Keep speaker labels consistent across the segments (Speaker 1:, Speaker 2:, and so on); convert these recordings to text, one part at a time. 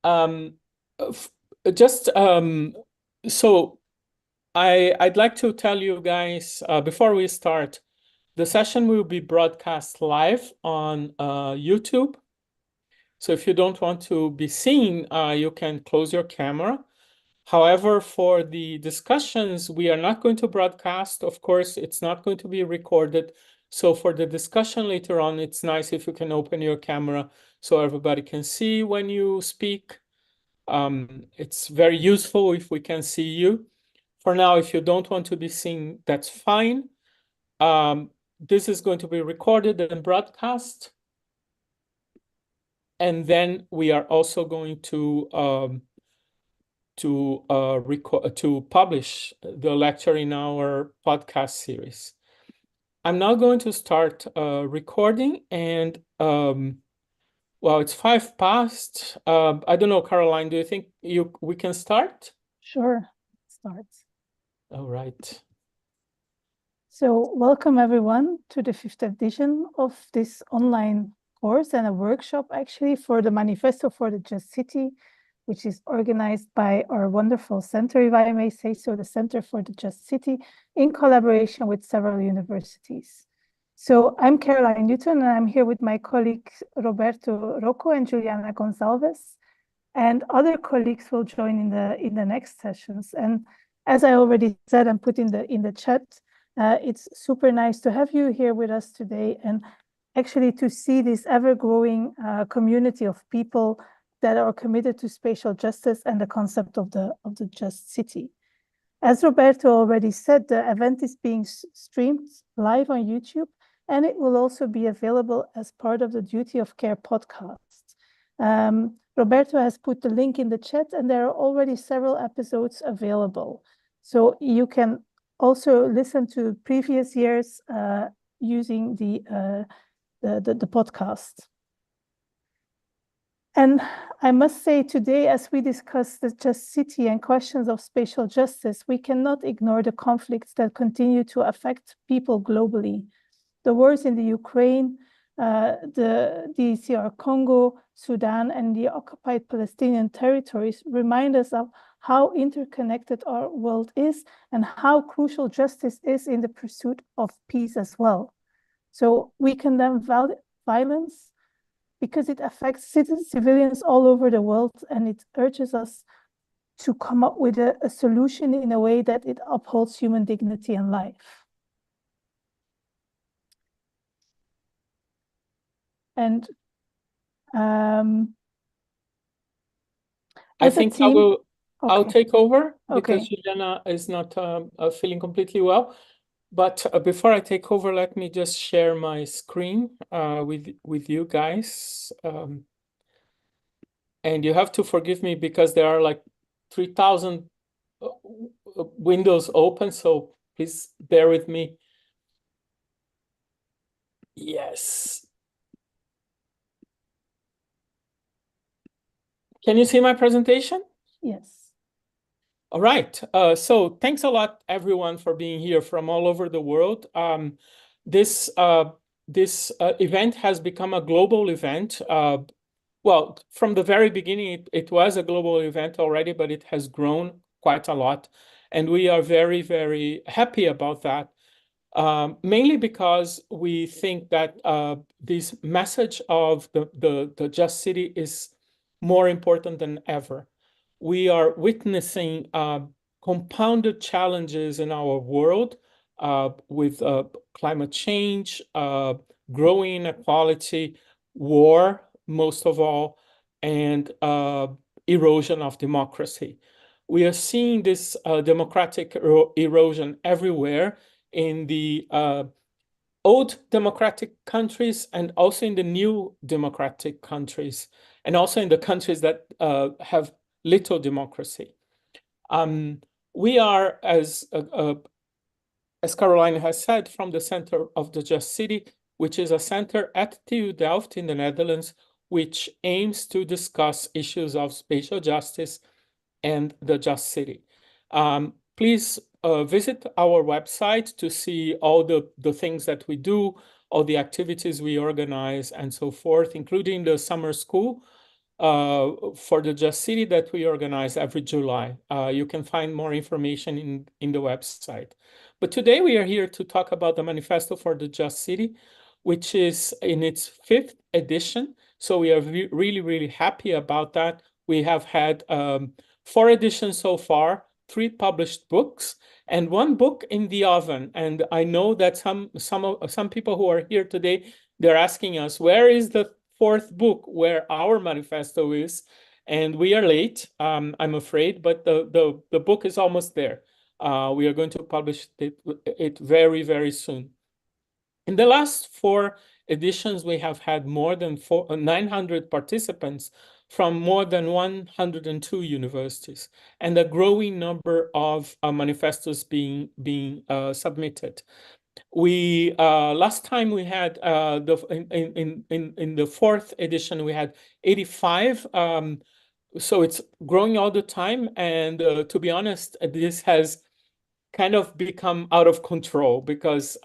Speaker 1: Um, just so I'd like to tell you guys before we start, the session will be broadcast live on YouTube. So if you don't want to be seen, you can close your camera. However, for the discussions, we are not going to broadcast. Of course, it's not going to be recorded. So for the discussion later on, it's nice if you can open your camera so everybody can see when you speak. It's very useful if we can see you. For now, if you don't want to be seen, that's fine. This is going to be recorded and broadcast. And then we are also going to publish the lecture in our podcast series. I'm now going to start recording, and well, it's 5 past. I don't know, Caroline, do you think we can start?
Speaker 2: Sure, start.
Speaker 1: All right.
Speaker 2: So welcome everyone to the 5th edition of this online course and a workshop actually for the Manifesto for the Just City, which is organized by our wonderful center, if I may say so, the Center for the Just City, in collaboration with several universities. So I'm Caroline Newton, and I'm here with my colleagues Roberto Rocco and Juliana Gonzalez, and other colleagues will join in the next sessions. And as I already said and put in the chat, it's super nice to have you here with us today, and actually to see this ever-growing community of people that are committed to spatial justice and the concept of the just city. As Roberto already said, the event is being streamed live on YouTube, and it will also be available as part of the Duty of Care podcast. Roberto has put the link in the chat, and there are already several episodes available. So you can also listen to previous years using the podcast. And I must say today, as we discuss the just city and questions of spatial justice, we cannot ignore the conflicts that continue to affect people globally. The wars in the Ukraine, the DCR Congo, Sudan, and the occupied Palestinian territories remind us of how interconnected our world is and how crucial justice is in the pursuit of peace as well. So we condemn violence because it affects civilians all over the world, and it urges us to come up with a solution in a way that it upholds human dignity and life. And
Speaker 1: I think I will.
Speaker 2: Okay.
Speaker 1: I'll take over
Speaker 2: Okay.
Speaker 1: because Juliana is not feeling completely well. But before I take over, let me just share my screen with you guys. And you have to forgive me because there are like 3,000 windows open, so please bear with me. Yes. Can you see my presentation?
Speaker 2: Yes.
Speaker 1: All right. So thanks a lot, everyone, for being here from all over the world. This event has become a global event. Well, from the very beginning, it was a global event already, but it has grown quite a lot. And we are very, very happy about that, mainly because we think that this message of the Just City is more important than ever. We are witnessing compounded challenges in our world with climate change, growing inequality, war, most of all, and erosion of democracy. We are seeing this democratic erosion everywhere in the old democratic countries and also in the new democratic countries, and also in the countries that have little democracy. We are, as Caroline has said, from the Center of the Just City, which is a center at TU Delft in the Netherlands, which aims to discuss issues of spatial justice and the Just City. Please visit our website to see all the things that we do, all the activities we organize, and so forth, including the summer school. for the Just City that we organize every July. You can find more information in the website. But today we are here to talk about the Manifesto for the Just City, which is in its 5th edition. So we are really, really happy about that. We have had 4 editions so far, 3 published books, and 1 book in the oven. And I know that some people who are here today, they're asking us, where is the 4th book where our manifesto is? And we are late, I'm afraid, but the book is almost there. We are going to publish it very, very soon. In the last 4 editions, we have had more than 900 participants from more than 102 universities, and a growing number of manifestos being submitted. We last time we had in the 4th edition we had 85. So it's growing all the time, and to be honest, this has kind of become out of control because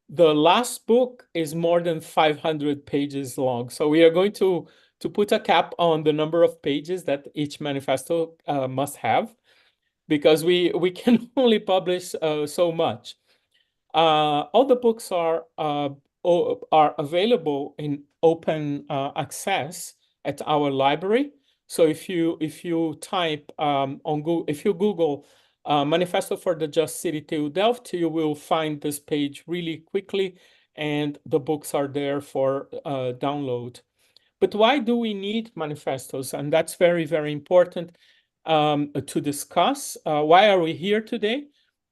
Speaker 1: the last book is more than 500 pages long. So we are going to put a cap on the number of pages that each manifesto must have, because we can only publish so much. All the books are available in open access at our library. So if you type on Google, if you Google Manifesto for the Just City TU Delft, you will find this page really quickly, and the books are there for download. But why do we need manifestos? And that's very, very important to discuss. Why are we here today?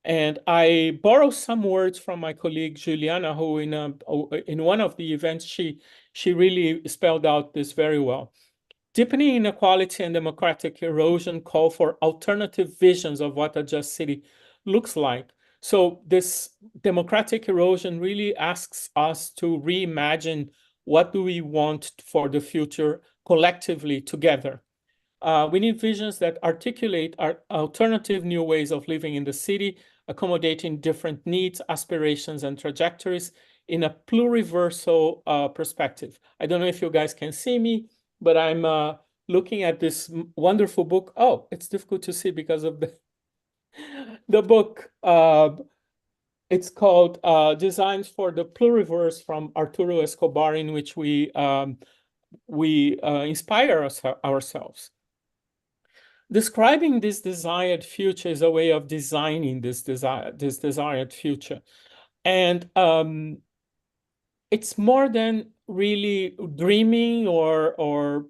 Speaker 1: And I borrow some words from my colleague Juliana, who in one of the events, she really spelled out this very well. Deepening inequality and democratic erosion call for alternative visions of what a just city looks like. So this democratic erosion really asks us to reimagine what do we want for the future collectively together. We need visions that articulate our alternative new ways of living in the city, accommodating different needs, aspirations, and trajectories in a pluriversal perspective. I don't know if you guys can see me, but I'm looking at this wonderful book. Oh, it's difficult to see because of the book. It's called Designs for the Pluriverse from Arturo Escobar, in which we inspire ourselves. Describing this desired future is a way of designing this desired future. And it's more than really dreaming or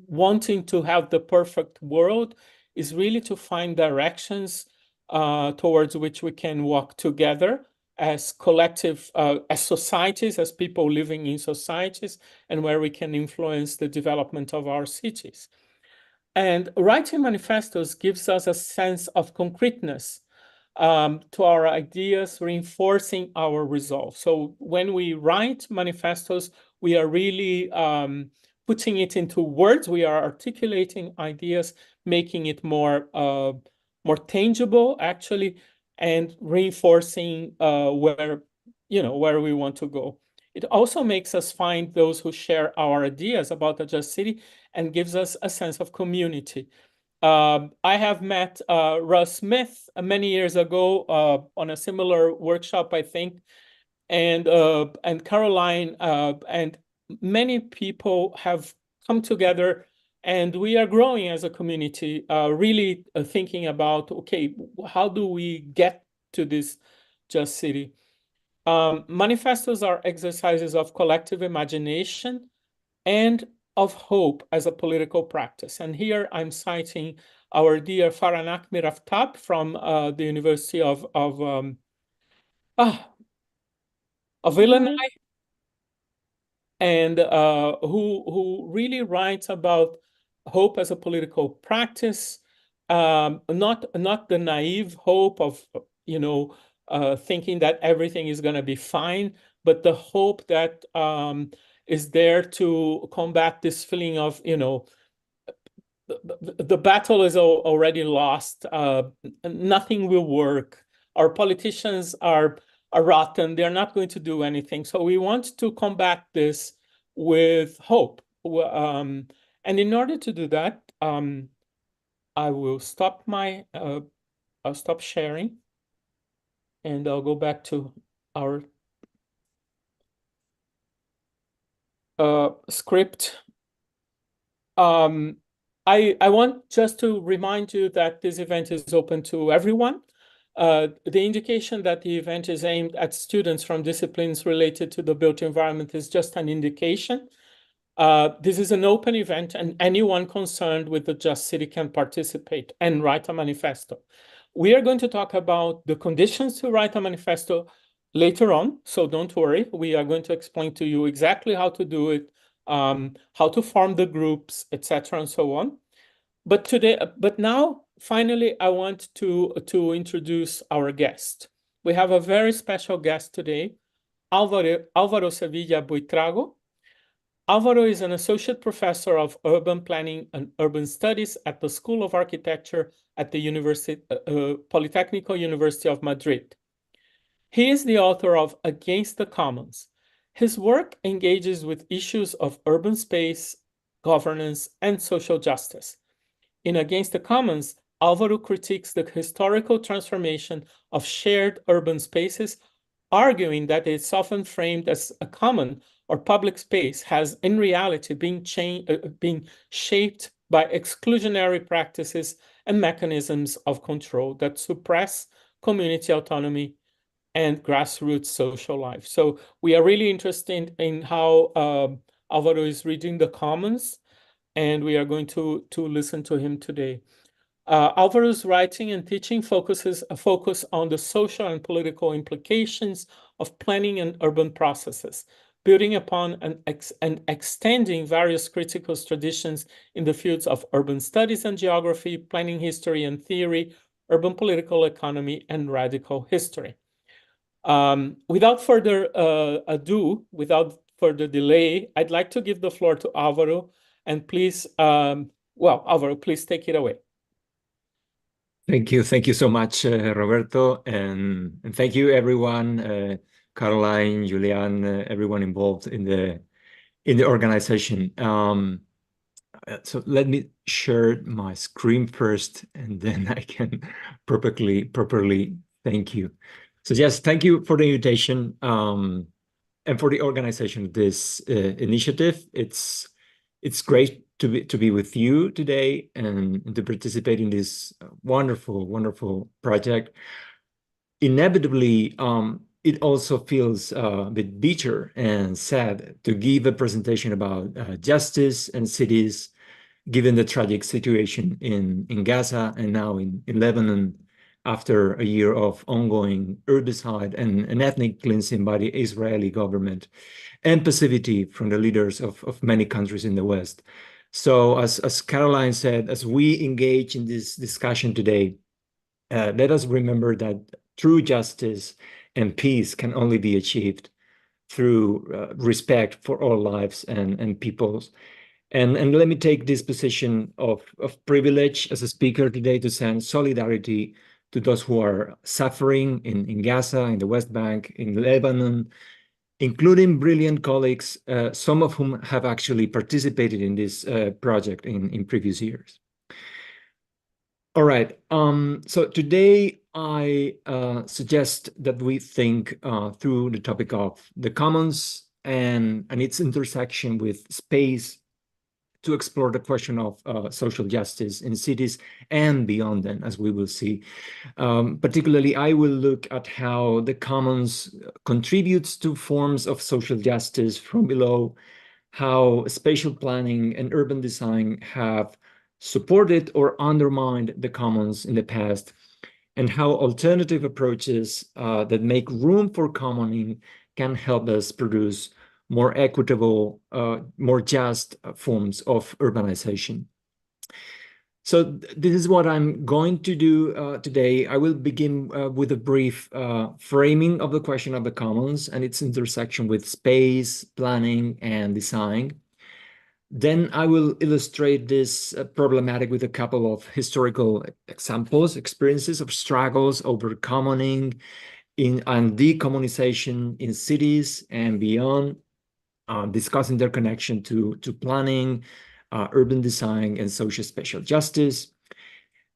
Speaker 1: wanting to have the perfect world. Is really to find directions towards which we can walk together as collective, as societies, as people living in societies, and where we can influence the development of our cities. And writing manifestos gives us a sense of concreteness to our ideas, reinforcing our resolve. So when we write manifestos, we are really putting it into words. We are articulating ideas, making it more tangible, actually, and reinforcing where we want to go. It also makes us find those who share our ideas about a just city and gives us a sense of community. I have met Russ Smith many years ago on a similar workshop, I think, and Caroline, and many people have come together, and we are growing as a community, really thinking about, okay, how do we get to this just city? Manifestos are exercises of collective imagination and of hope as a political practice. And here I'm citing our dear Faranak Miraftab from the University of Illinois, and who really writes about hope as a political practice, not the naive hope of thinking that everything is going to be fine, but the hope that is there to combat this feeling of the battle is already lost. Nothing will work. Our politicians are rotten. They're not going to do anything. So we want to combat this with hope. And in order to do that, I will stop I'll stop sharing, and I'll go back to our script. I want just to remind you that this event is open to everyone. The indication that the event is aimed at students from disciplines related to the built environment is just an indication. This is an open event, and anyone concerned with the Just City can participate and write a manifesto. We are going to talk about the conditions to write a manifesto later on, so don't worry. We are going to explain to you exactly how to do it, how to form the groups, etc., and so on. But now, finally, I want to introduce our guest. We have a very special guest today, Alvaro Sevilla-Buitrago. Alvaro is an associate professor of urban planning and urban studies at the School of Architecture at the Politécnica University of Madrid. He is the author of Against the Commons. His work engages with issues of urban space, governance, and social justice. In Against the Commons, Alvaro critiques the historical transformation of shared urban spaces, arguing that it's often framed as a common or public space has in reality been shaped by exclusionary practices and mechanisms of control that suppress community autonomy and grassroots social life. So we are really interested in how Alvaro is reading the Commons, and we are going to listen to him today. Alvaro's writing and teaching focus on the social and political implications of planning and urban processes, building upon and extending various critical traditions in the fields of urban studies and geography, planning history and theory, urban political economy, and radical history. Without further ado, without further delay, I'd like to give the floor to Alvaro, and please, Alvaro, please take it away.
Speaker 3: Thank you so much, Roberto, and thank you everyone, Caroline, Julian, everyone involved in the organization. So let me share my screen first, and then I can properly thank you. So yes, thank you for the invitation and for the organization of this initiative. It's great to be with you today and to participate in this wonderful project. Inevitably, it also feels a bit bitter and sad to give a presentation about justice and cities, given the tragic situation in Gaza and now in Lebanon, after a year of ongoing herbicide and ethnic cleansing by the Israeli government and passivity from the leaders of many countries in the West. So as Caroline said, as we engage in this discussion today, let us remember that true justice and peace can only be achieved through respect for all lives and peoples. And let me take this position of privilege as a speaker today to send solidarity to those who are suffering in Gaza, in the West Bank, in Lebanon, including brilliant colleagues, some of whom have actually participated in this project in previous years. All right, so today I suggest that we think through the topic of the commons and its intersection with space, to explore the question of social justice in cities and beyond them, as we will see. Particularly, I will look at how the commons contributes to forms of social justice from below, how spatial planning and urban design have supported or undermined the commons in the past, and how alternative approaches that make room for commoning can help us produce more equitable, more just forms of urbanization. So this is what I'm going to do today. I will begin with a brief framing of the question of the commons and its intersection with space, planning, and design. Then I will illustrate this problematic with a couple of historical examples, experiences of struggles over commoning and decommunization in cities and beyond, discussing their connection to planning, urban design, and social spatial justice.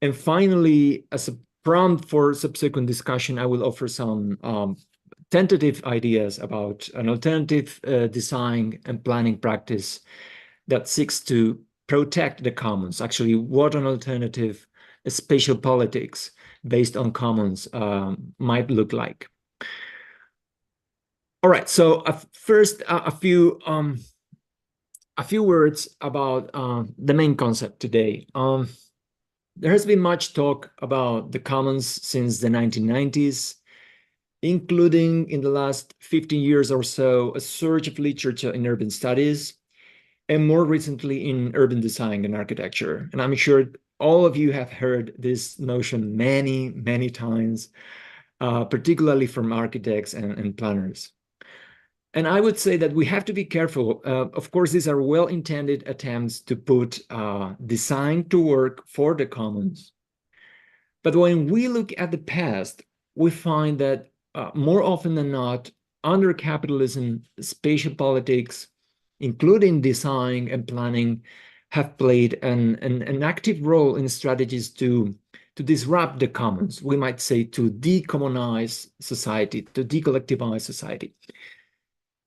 Speaker 3: And finally, as a prompt for subsequent discussion, I will offer some tentative ideas about an alternative design and planning practice that seeks to protect the commons. Actually, what an alternative spatial politics based on commons might look like. All right, so first a few words about the main concept today. There has been much talk about the commons since the 1990s, including in the last 15 years or so, a surge of literature in urban studies, and more recently in urban design and architecture. And I'm sure all of you have heard this notion many, many times, particularly from architects and planners. And I would say that we have to be careful. Of course, these are well-intended attempts to put design to work for the commons. But when we look at the past, we find that more often than not, under capitalism, spatial politics, including design and planning, have played an active role in strategies to disrupt the commons. We might say to decommonize society, to decollectivize society.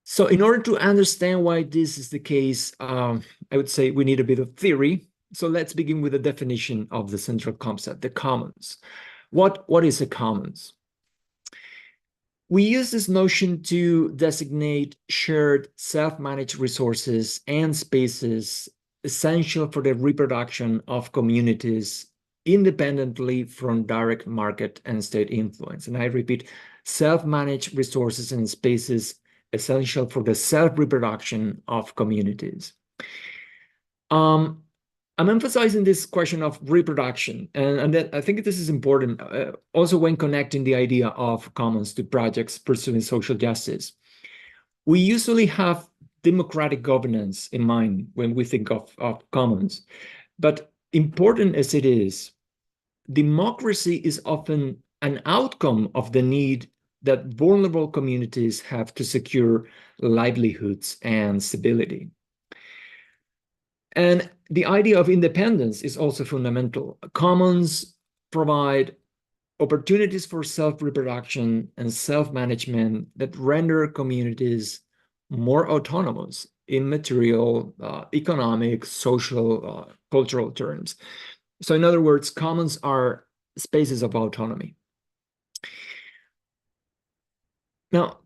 Speaker 3: So in order to understand why this is the case, I would say we need a bit of theory. So let's begin with the definition of the central concept, the commons. What is a commons? We use this notion to designate shared self-managed resources and spaces essential for the reproduction of communities independently from direct market and state influence. And I repeat, self-managed resources and spaces essential for the self-reproduction of communities. I'm emphasizing this question of reproduction, and that I think this is important also when connecting the idea of commons to projects pursuing social justice. We usually have democratic governance in mind when we think of commons, but important as it is, democracy is often an outcome of the need that vulnerable communities have to secure livelihoods and stability. And the idea of independence is also fundamental. Commons provide opportunities for self-reproduction and self-management that render communities more autonomous in material, economic, social, cultural terms. So in other words, commons are spaces of autonomy. Now,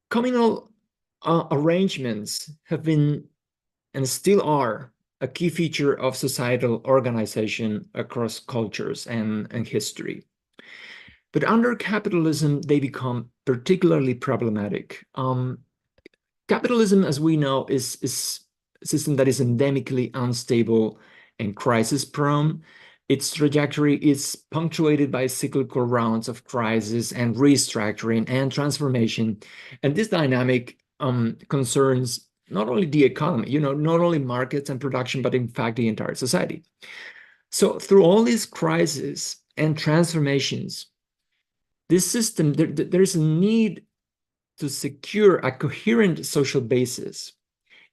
Speaker 3: communal arrangements have been and still are a key feature of societal organization across cultures and history. But under capitalism, they become particularly problematic. Capitalism, as we know, is a system that is endemically unstable and crisis-prone. Its trajectory is punctuated by cyclical rounds of crisis and restructuring and transformation. And this dynamic concerns not only the economy, not only markets and production, but in fact, the entire society. So through all these crises and transformations, this system, there is a need to secure a coherent social basis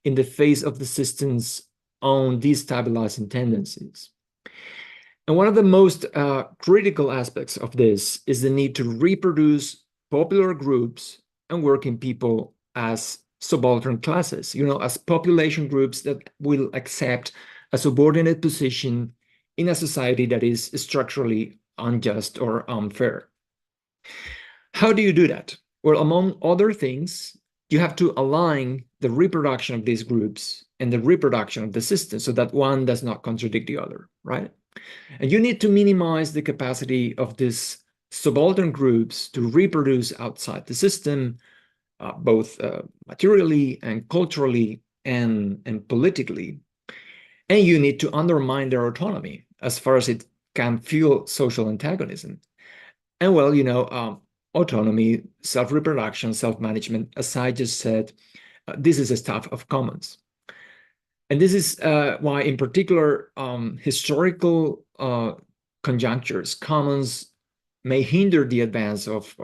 Speaker 3: in the face of the system's own destabilizing tendencies. And one of the most critical aspects of this is the need to reproduce popular groups and working people as subaltern classes, as population groups that will accept a subordinate position in a society that is structurally unjust or unfair. How do you do that? Well, among other things, you have to align the reproduction of these groups and the reproduction of the system so that one does not contradict the other, right? And you need to minimize the capacity of these subaltern groups to reproduce outside the system, both materially and culturally and politically. And you need to undermine their autonomy as far as it can fuel social antagonism. And well, autonomy, self-reproduction, self-management, as I just said, this is a stuff of commons. And this is why, in particular, historical conjunctures, commons may hinder the advance of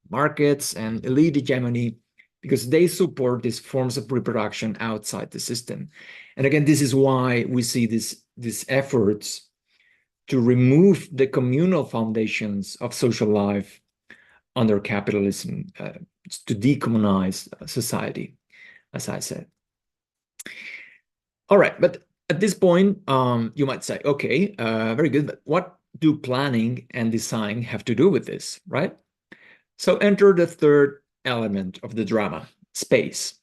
Speaker 3: markets and elite hegemony because they support these forms of reproduction outside the system. And again, this is why we see these efforts to remove the communal foundations of social life under capitalism, to decommonize society, as I said. All right, but at this point, you might say, okay, very good, but what do planning and design have to do with this, right? So enter the third element of the drama, space.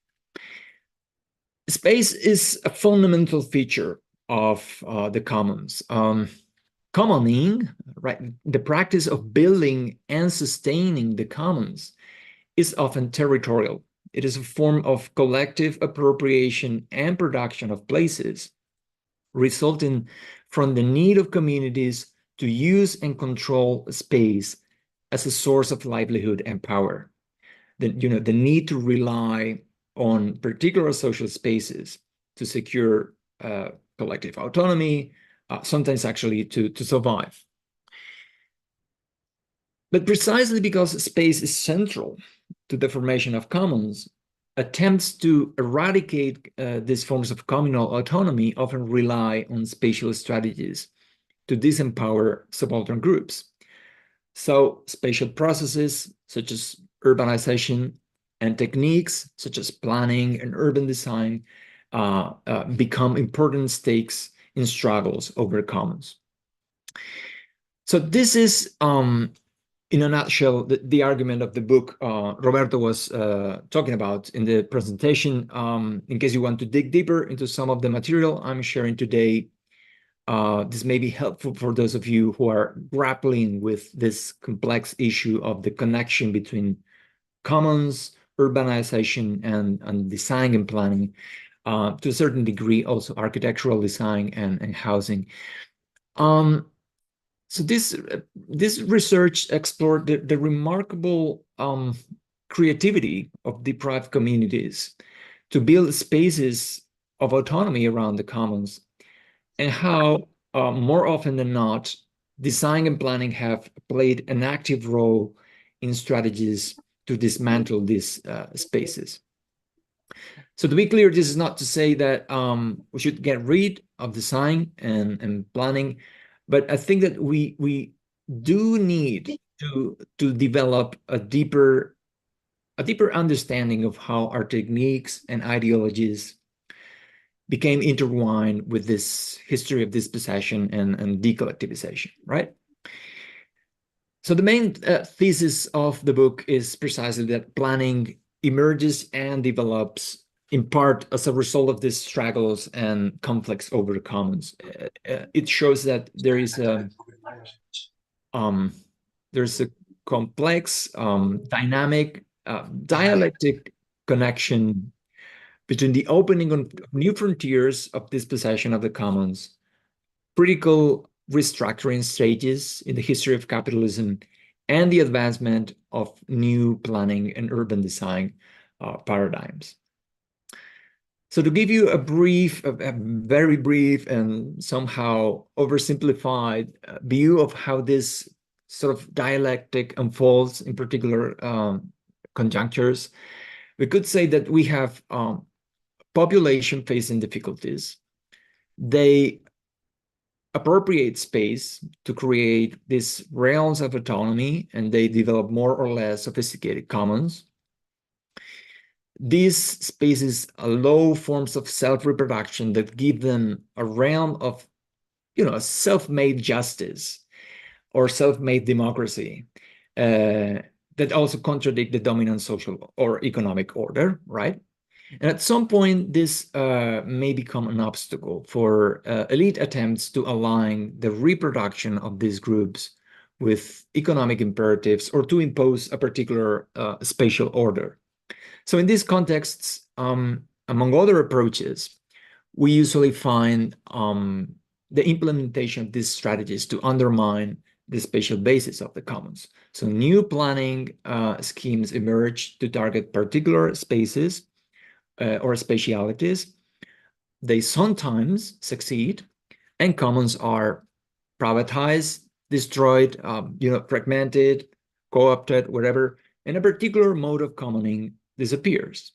Speaker 3: Space is a fundamental feature of the commons. Commoning, right, the practice of building and sustaining the commons is often territorial. It is a form of collective appropriation and production of places, resulting from the need of communities to use and control space as a source of livelihood and power. The need to rely on particular social spaces to secure collective autonomy, sometimes actually to survive. But precisely because space is central to the formation of commons, attempts to eradicate these forms of communal autonomy often rely on spatial strategies to disempower subaltern groups. So spatial processes such as urbanization and techniques such as planning and urban design become important stakes in struggles over commons. So this is, in a nutshell, the argument of the book Roberto was talking about in the presentation. In case you want to dig deeper into some of the material I'm sharing today, this may be helpful for those of you who are grappling with this complex issue of the connection between commons, urbanization, and design and planning, to a certain degree also architectural design and housing. So this research explored the remarkable creativity of deprived communities to build spaces of autonomy around the commons, and how more often than not, design and planning have played an active role in strategies to dismantle these spaces. So to be clear, this is not to say that we should get rid of design and planning, but I think that we do need to develop a deeper understanding of how our techniques and ideologies became intertwined with this history of dispossession and decollectivization, right? So the main thesis of the book is precisely that planning emerges and develops in part as a result of these struggles and conflicts over the commons. It shows that there's a complex, dynamic, dialectic connection between the opening of new frontiers of dispossession of the commons, critical restructuring stages in the history of capitalism, and the advancement of new planning and urban design paradigms. So to give you a very brief and somehow oversimplified view of how this sort of dialectic unfolds in particular conjunctures, we could say that we have population facing difficulties. They appropriate space to create these realms of autonomy, and they develop more or less sophisticated commons. These spaces allow forms of self-reproduction that give them a realm of, self-made justice or self-made democracy that also contradict the dominant social or economic order, right? And at some point, this may become an obstacle for elite attempts to align the reproduction of these groups with economic imperatives or to impose a particular spatial order. So in these contexts, among other approaches, we usually find the implementation of these strategies to undermine the spatial basis of the commons. So new planning schemes emerge to target particular spaces or spatialities. They sometimes succeed, and commons are privatized, destroyed, fragmented, co-opted, whatever. And a particular mode of commoning disappears.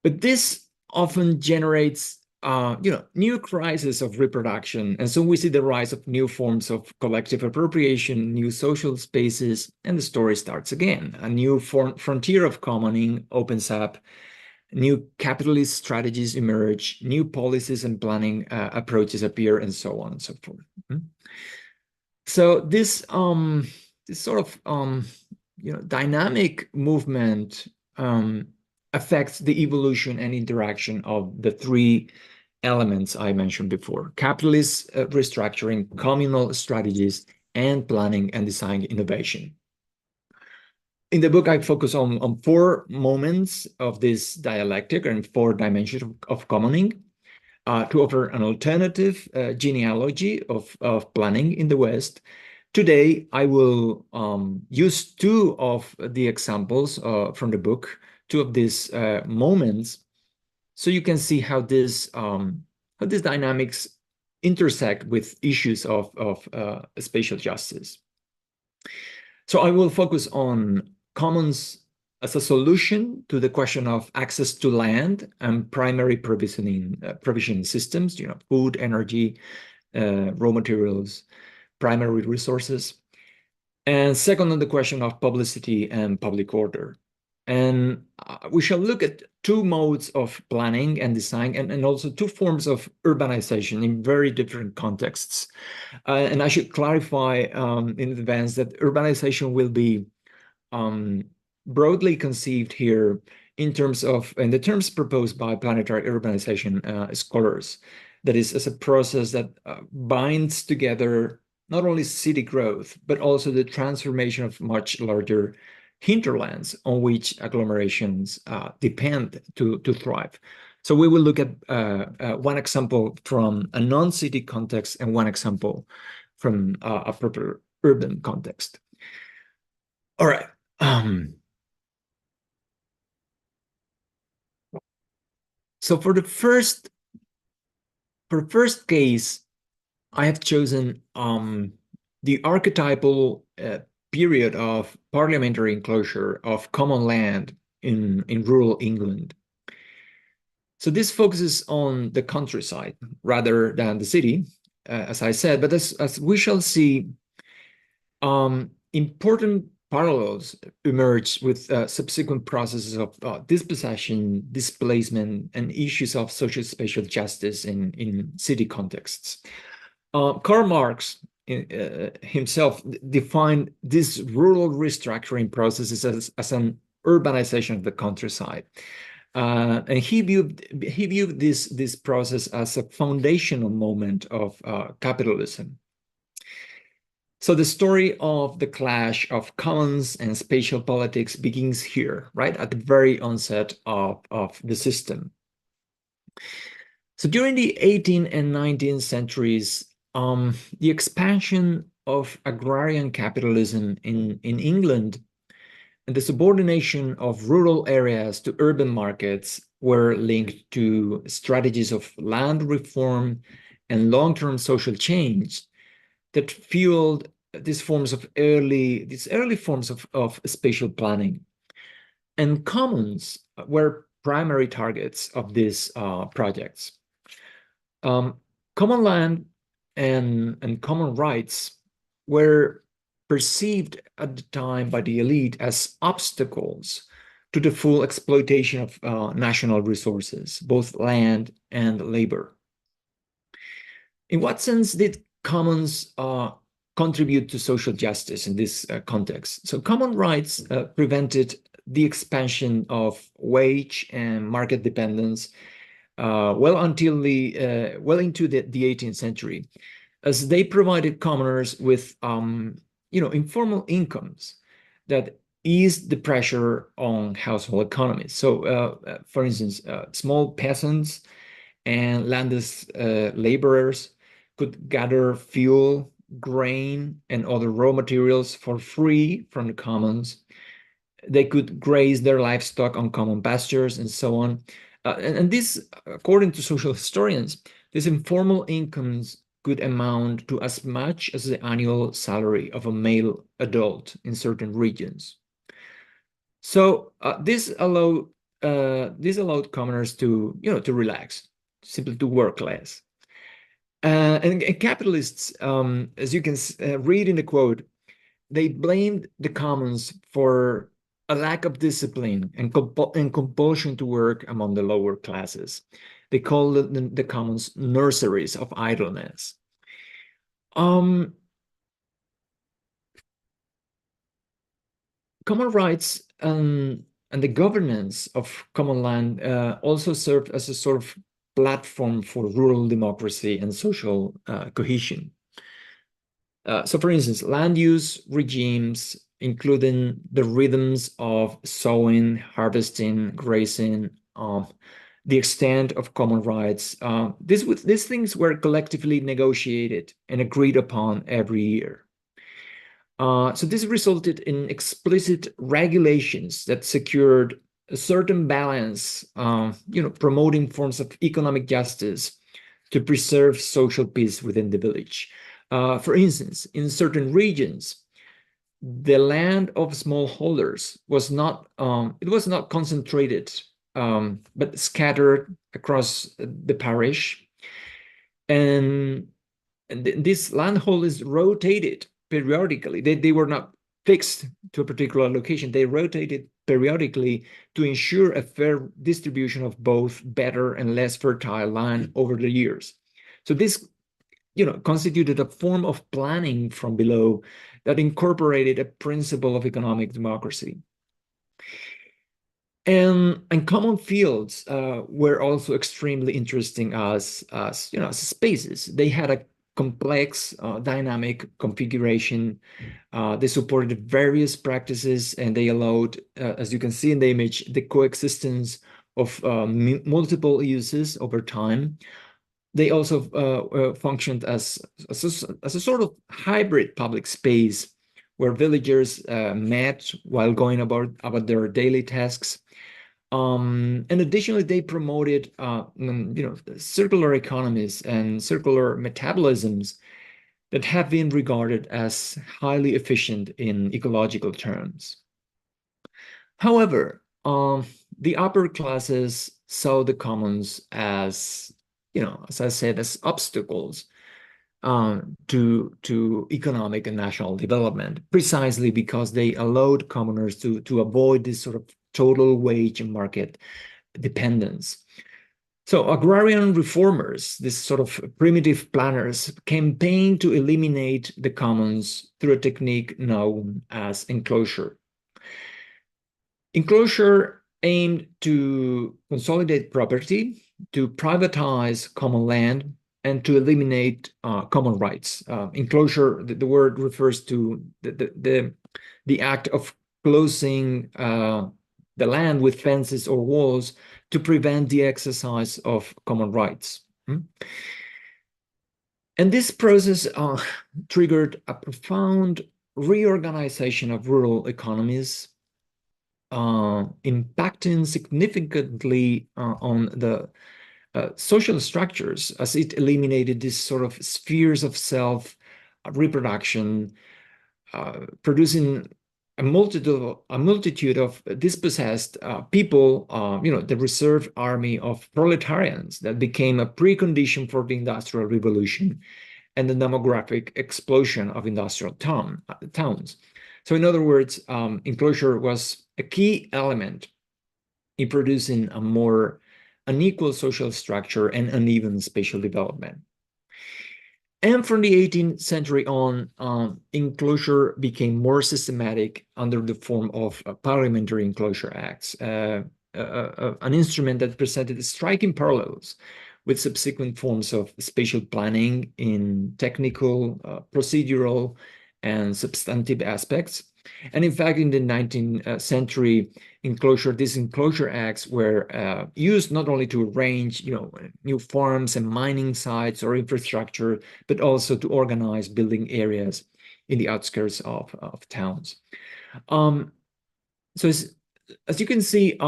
Speaker 3: But this often generates new crises of reproduction. And so we see the rise of new forms of collective appropriation, new social spaces, and the story starts again. A new frontier of commoning opens up, new capitalist strategies emerge, new policies and planning approaches appear, and so on and so forth. So this sort of dynamic movement affects the evolution and interaction of the three elements I mentioned before: capitalist restructuring, communal strategies, and planning and design innovation. In the book, I focus on 4 moments of this dialectic and 4 dimensions of commoning to offer an alternative genealogy of planning in the West. Today, I will use 2 of the examples from the book, 2 of these moments, so you can see how these dynamics intersect with issues of spatial justice. So I will focus on commons as a solution to the question of access to land and primary provisioning systems, food, energy, raw materials, primary resources. And second, on the question of publicity and public order. And we shall look at 2 modes of planning and design, and also 2 forms of urbanization in very different contexts. And I should clarify in advance that urbanization will be broadly conceived here in the terms proposed by planetary urbanization scholars. That is, as a process that binds together not only city growth, but also the transformation of much larger hinterlands on which agglomerations depend to thrive. So we will look at one example from a non-city context and one example from a proper urban context. All right. So for the first case, I have chosen the archetypal period of parliamentary enclosure of common land in rural England. So this focuses on the countryside rather than the city, as I said, but as we shall see, important parallels emerge with subsequent processes of dispossession, displacement, and issues of social spatial justice in city contexts. Karl Marx himself defined these rural restructuring processes as an urbanization of the countryside. And he viewed this process as a foundational moment of capitalism. So the story of the clash of commons and spatial politics begins here, right at the very onset of the system. So during the 18th and 19th centuries, the expansion of agrarian capitalism in England and the subordination of rural areas to urban markets were linked to strategies of land reform and long-term social change that fueled these early forms of spatial planning. And commons were primary targets of these projects. Common land and common rights were perceived at the time by the elite as obstacles to the full exploitation of national resources, both land and labor. In what sense did commons contribute to social justice in this context? So common rights prevented the expansion of wage and market dependence well into the 18th century, as they provided commoners with informal incomes that eased the pressure on household economies. So, for instance, small peasants and landless laborers could gather fuel, grain, and other raw materials for free from the commons. They could graze their livestock on common pastures and so on. And this, according to social historians, these informal incomes could amount to as much as the annual salary of a male adult in certain regions. So this allowed commoners to to relax, simply to work less. And capitalists, as you can read in the quote, they blamed the commons for a lack of discipline and compulsion to work among the lower classes. They called the commons nurseries of idleness. Common rights and the governance of common land also served as a sort of platform for rural democracy and social cohesion. So for instance, land use regimes, including the rhythms of sowing, harvesting, grazing, the extent of common rights, these things were collectively negotiated and agreed upon every year. So this resulted in explicit regulations that secured a certain balance, promoting forms of economic justice to preserve social peace within the village. For instance, in certain regions, the land of smallholders was not concentrated, but scattered across the parish, and these landholders rotated periodically. They were not fixed to a particular location. They rotated periodically to ensure a fair distribution of both better and less fertile land over the years. So this constituted a form of planning from below that incorporated a principle of economic democracy. And common fields were also extremely interesting as spaces. They had a complex dynamic configuration. They supported various practices, and they allowed, as you can see in the image, the coexistence of multiple uses over time. They also functioned as a sort of hybrid public space where villagers met while going about their daily tasks. And additionally, they promoted circular economies and circular metabolisms that have been regarded as highly efficient in ecological terms. However, the upper classes saw the commons as, as I said, as obstacles to economic and national development, precisely because they allowed commoners to avoid this sort of total wage and market dependence. So agrarian reformers, this sort of primitive planners, campaigned to eliminate the commons through a technique known as enclosure. Enclosure aimed to consolidate property, to privatize common land, and to eliminate common rights. Enclosure, the word refers to the act of closing the land with fences or walls to prevent the exercise of common rights. And this process triggered a profound reorganization of rural economies, impacting significantly on the social structures, as it eliminated these sort of spheres of self-reproduction, producing a multitude of dispossessed people, the reserve army of proletarians that became a precondition for the Industrial Revolution and the demographic explosion of industrial towns. So in other words, enclosure was a key element in producing a more unequal social structure and uneven spatial development. And from the 18th century on, enclosure became more systematic under the form of parliamentary enclosure acts, an instrument that presented striking parallels with subsequent forms of spatial planning in technical, procedural, and substantive aspects. And in fact, in the 19th century, these enclosure acts were used not only to arrange, new farms and mining sites or infrastructure, but also to organize building areas in the outskirts of towns. So as you can see,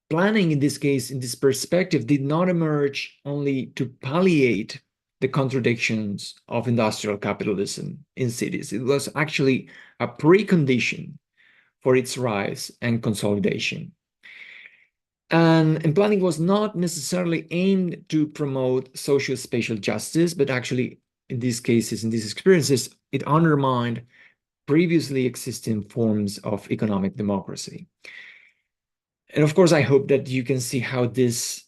Speaker 3: planning in this case, in this perspective, did not emerge only to palliate the contradictions of industrial capitalism in cities. It was actually a precondition for its rise and consolidation. And planning was not necessarily aimed to promote socio-spatial justice, but actually, in these cases, in these experiences, it undermined previously existing forms of economic democracy. And of course, I hope that you can see how this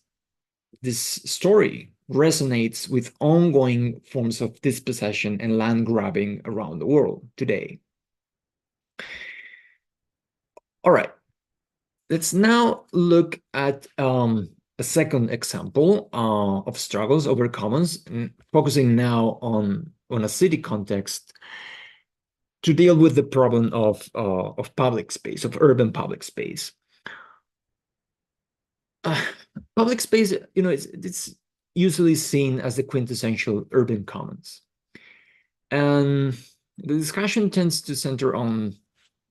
Speaker 3: story resonates with ongoing forms of dispossession and land grabbing around the world today. All right, let's now look at a second example of struggles over commons, focusing now on a city context to deal with the problem of public space, of urban public space. Public space, it's usually seen as the quintessential urban commons. And the discussion tends to center on,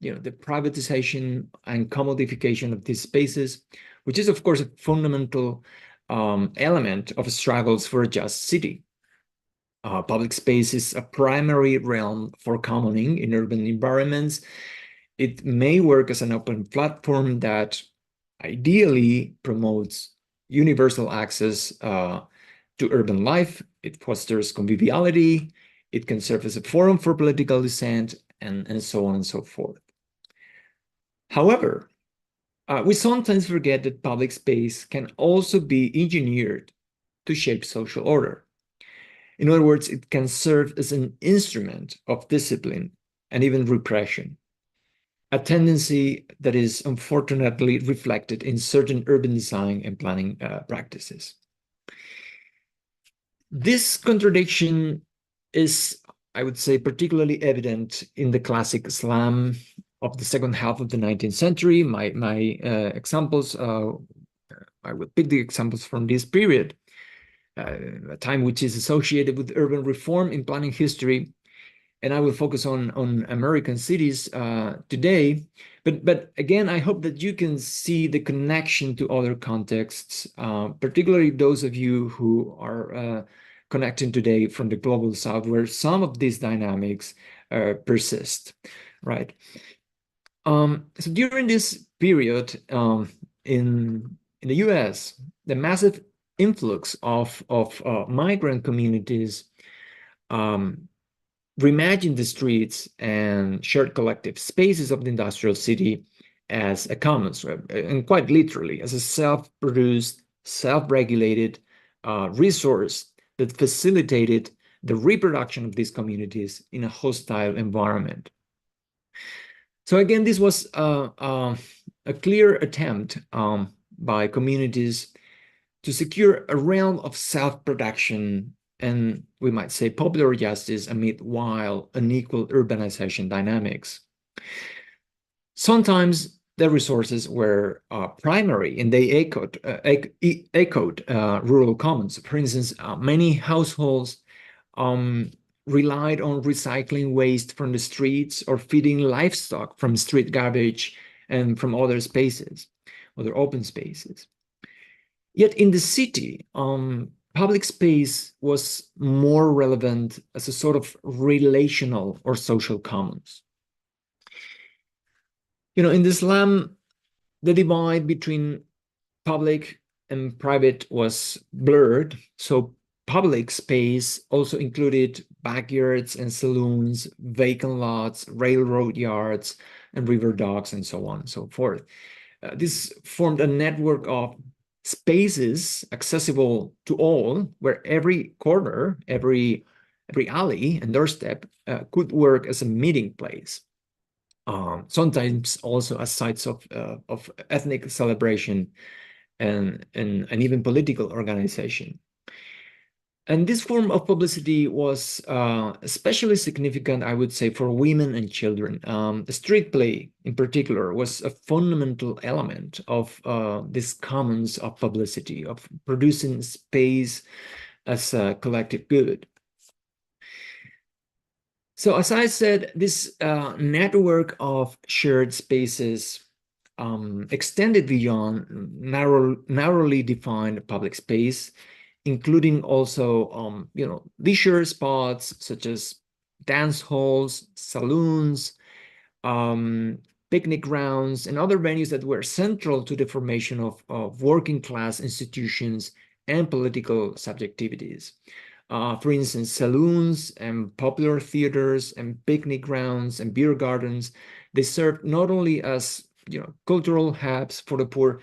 Speaker 3: the privatization and commodification of these spaces, which is, of course, a fundamental element of struggles for a just city. Public space is a primary realm for commoning in urban environments. It may work as an open platform that ideally promotes universal access to urban life. It fosters conviviality. It can serve as a forum for political dissent, and so on and so forth. However, we sometimes forget that public space can also be engineered to shape social order. In other words, it can serve as an instrument of discipline and even repression, a tendency that is unfortunately reflected in certain urban design and planning practices. This contradiction is, I would say, particularly evident in the classic Islam of the second half of the 19th century. My examples, I will pick the examples from this period, a time which is associated with urban reform in planning history. And I will focus on American cities today. But again, I hope that you can see the connection to other contexts, particularly those of you who are connecting today from the global south, where some of these dynamics persist, right? So during this period in the US, the massive influx of migrant communities reimagined the streets and shared collective spaces of the industrial city as a commons, and quite literally as a self-produced, self-regulated resource that facilitated the reproduction of these communities in a hostile environment. So again, this was a clear attempt by communities to secure a realm of self-production and, we might say, popular justice amid wild, unequal urbanization dynamics. Sometimes the resources were primary and they echoed rural commons. For instance, many households relied on recycling waste from the streets or feeding livestock from street garbage and from other spaces, other open spaces. Yet in the city, public space was more relevant as a sort of relational or social commons. In Islam, the divide between public and private was blurred. So public space also included backyards and saloons, vacant lots, railroad yards, and river docks, and so on and so forth. This formed a network of spaces accessible to all, where every corner, every alley and doorstep could work as a meeting place. Sometimes also as sites of ethnic celebration and even political organization. And this form of publicity was especially significant, I would say, for women and children. Street play, in particular, was a fundamental element of this commons of publicity, of producing space as a collective good. So as I said, this network of shared spaces extended beyond narrowly defined public space, including also, leisure spots such as dance halls, saloons, picnic grounds, and other venues that were central to the formation of working class institutions and political subjectivities. For instance, saloons and popular theaters and picnic grounds and beer gardens, they served not only as cultural hubs for the poor,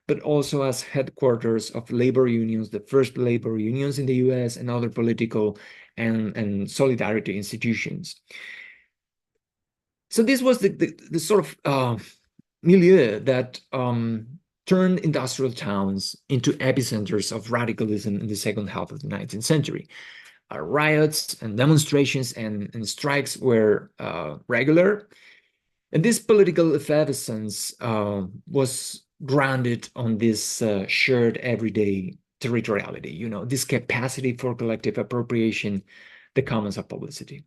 Speaker 3: but also as headquarters of labor unions, the first labor unions in the US, and other political and solidarity institutions. So this was the sort of milieu that turned industrial towns into epicenters of radicalism in the second half of the 19th century. Riots and demonstrations and strikes were regular. And this political effervescence was grounded on this shared everyday territoriality, this capacity for collective appropriation, the commons of publicity.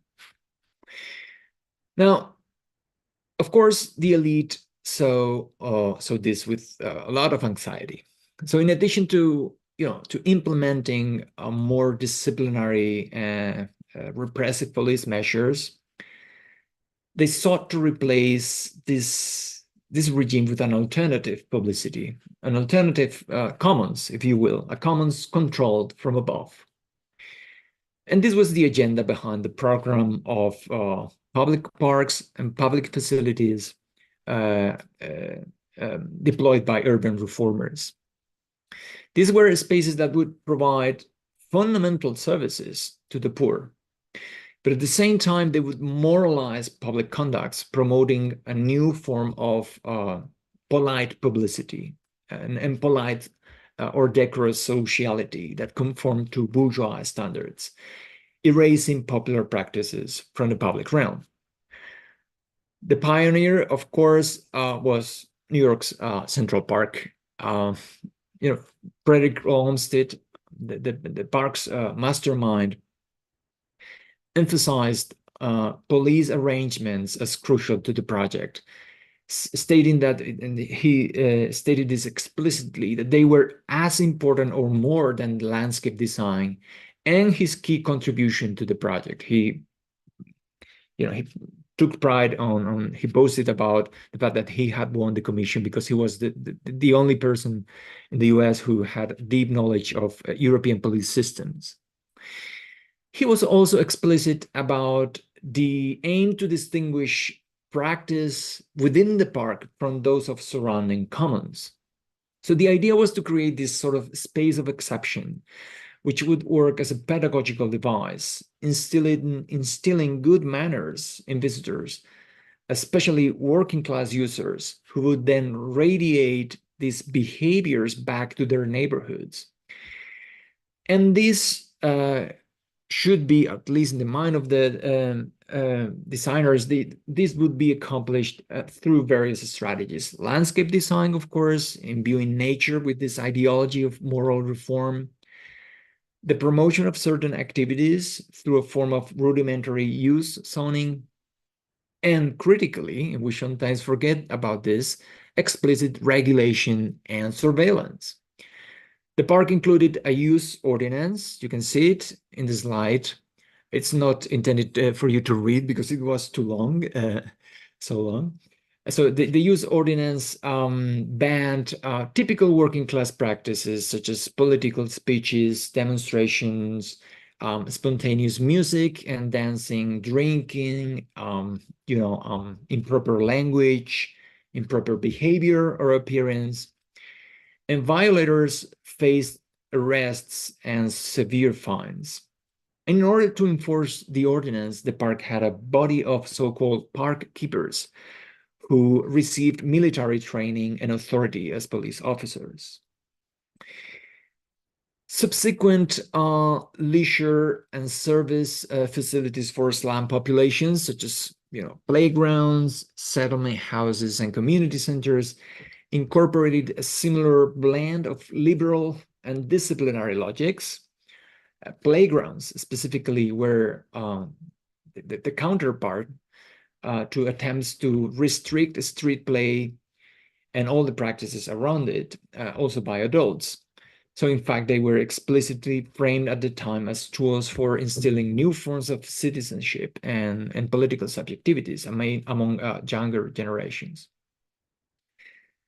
Speaker 3: Now, of course, the elite saw this with a lot of anxiety. So in addition to implementing a more disciplinary repressive police measures, they sought to replace this regime with an alternative publicity, an alternative commons, if you will, a commons controlled from above. And this was the agenda behind the program of public parks and public facilities deployed by urban reformers. These were spaces that would provide fundamental services to the poor, but at the same time, they would moralize public conducts, promoting a new form of polite publicity and polite or decorous sociality that conformed to bourgeois standards, erasing popular practices from the public realm. The pioneer, of course, was New York's Central Park. Frederick Olmsted, the park's mastermind, emphasized police arrangements as crucial to the project, stating that, and he stated this explicitly, that they were as important or more than the landscape design and his key contribution to the project. He took pride he boasted about the fact that he had won the commission because he was the only person in the US who had deep knowledge of European police systems. He was also explicit about the aim to distinguish practice within the park from those of surrounding commons. So the idea was to create this sort of space of exception, which would work as a pedagogical device, instilling good manners in visitors, especially working class users, who would then radiate these behaviors back to their neighborhoods. And this should be, at least in the mind of the designers, this would be accomplished through various strategies. Landscape design, of course, imbuing nature with this ideology of moral reform. The promotion of certain activities through a form of rudimentary use zoning. And critically, and we sometimes forget about this, explicit regulation and surveillance. The park included a use ordinance. You can see it in the slide. It's not intended for you to read because it was too long, so long. So the use ordinance banned typical working class practices such as political speeches, demonstrations, spontaneous music and dancing, drinking, improper language, improper behavior or appearance. And violators faced arrests and severe fines. In order to enforce the ordinance, the park had a body of so-called park keepers who received military training and authority as police officers. Subsequent leisure and service facilities for slum populations, such as playgrounds, settlement houses, and community centers, incorporated a similar blend of liberal and disciplinary logics. Playgrounds specifically were the counterpart to attempts to restrict street play and all the practices around it, also by adults. So in fact, they were explicitly framed at the time as tools for instilling new forms of citizenship and political subjectivities among younger generations.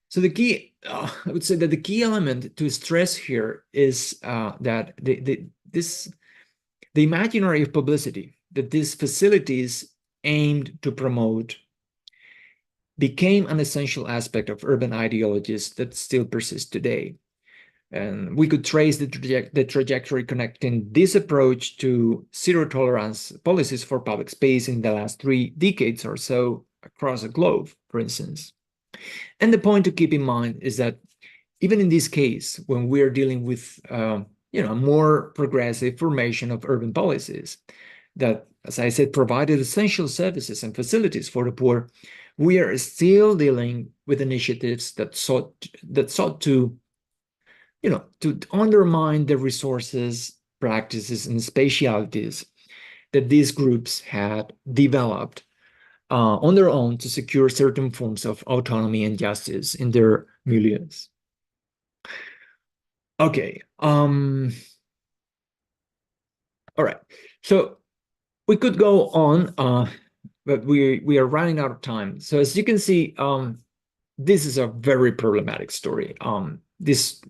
Speaker 3: So the key, I would say that the key element to stress here is that the imaginary of publicity that these facilities aimed to promote became an essential aspect of urban ideologies that still persist today. And we could trace the trajectory connecting this approach to zero-tolerance policies for public space in the last 3 decades or so across the globe, for instance. And the point to keep in mind is that even in this case, when we're dealing with more progressive formation of urban policies that, as I said, provided essential services and facilities for the poor, we are still dealing with initiatives that sought to undermine the resources, practices, and spatialities that these groups had developed on their own to secure certain forms of autonomy and justice in their milieus. Okay. All right. So we could go on, but we are running out of time. So as you can see, this is a very problematic story. These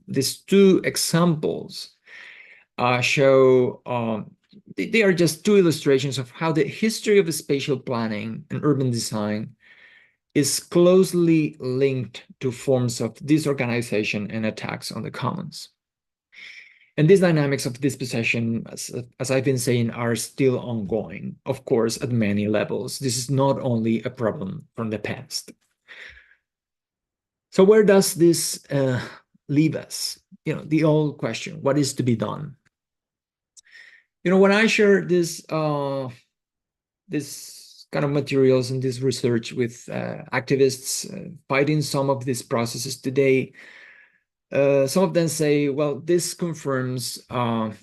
Speaker 3: 2 examples show they are just 2 illustrations of how the history of spatial planning and urban design is closely linked to forms of disorganization and attacks on the commons. And these dynamics of dispossession, as I've been saying, are still ongoing, of course, at many levels. This is not only a problem from the past. So where does this leave us? The old question, what is to be done? When I share this kind of materials and this research with activists fighting some of these processes today, some of them say, well, this confirms our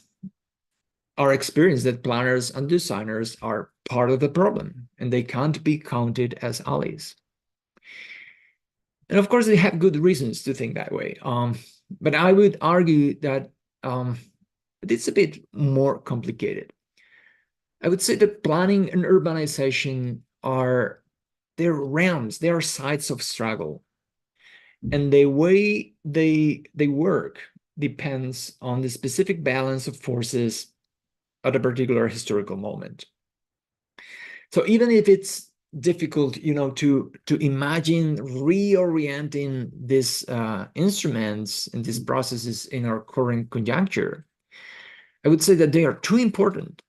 Speaker 3: experience that planners and designers are part of the problem and they can't be counted as allies. And of course, they have good reasons to think that way. But I would argue that it's a bit more complicated. I would say that planning and urbanization they're realms, they are sites of struggle. And the way they work depends on the specific balance of forces at a particular historical moment. So even if it's difficult, to imagine reorienting these instruments and these processes in our current conjuncture, I would say that they are too important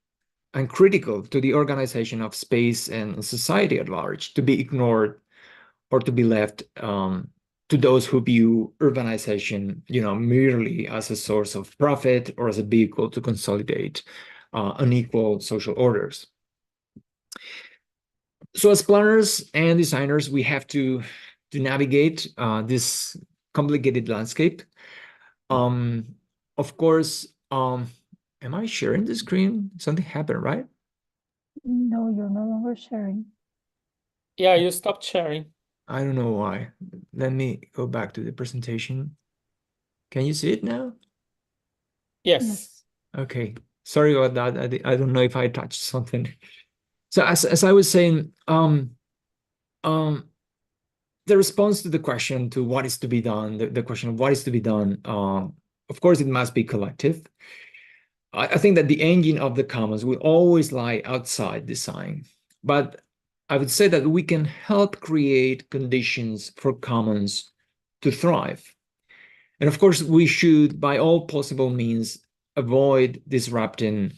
Speaker 3: and critical to the organization of space and society at large to be ignored or to be left to those who view urbanization, merely as a source of profit or as a vehicle to consolidate unequal social orders. So as planners and designers, we have to navigate this complicated landscape. Of course, am I sharing the screen? Something happened, right?
Speaker 2: No, you're no longer sharing.
Speaker 1: Yeah, you stopped sharing.
Speaker 3: I don't know why. Let me go back to the presentation. Can you see it now?
Speaker 1: Yes.
Speaker 3: Okay. Sorry about that. I don't know if I touched something. So as I was saying, the response to the question to what is to be done, the question of what is to be done, of course, it must be collective. I think that the engine of the commons will always lie outside design, but I would say that we can help create conditions for commons to thrive. And of course, we should, by all possible means, avoid disrupting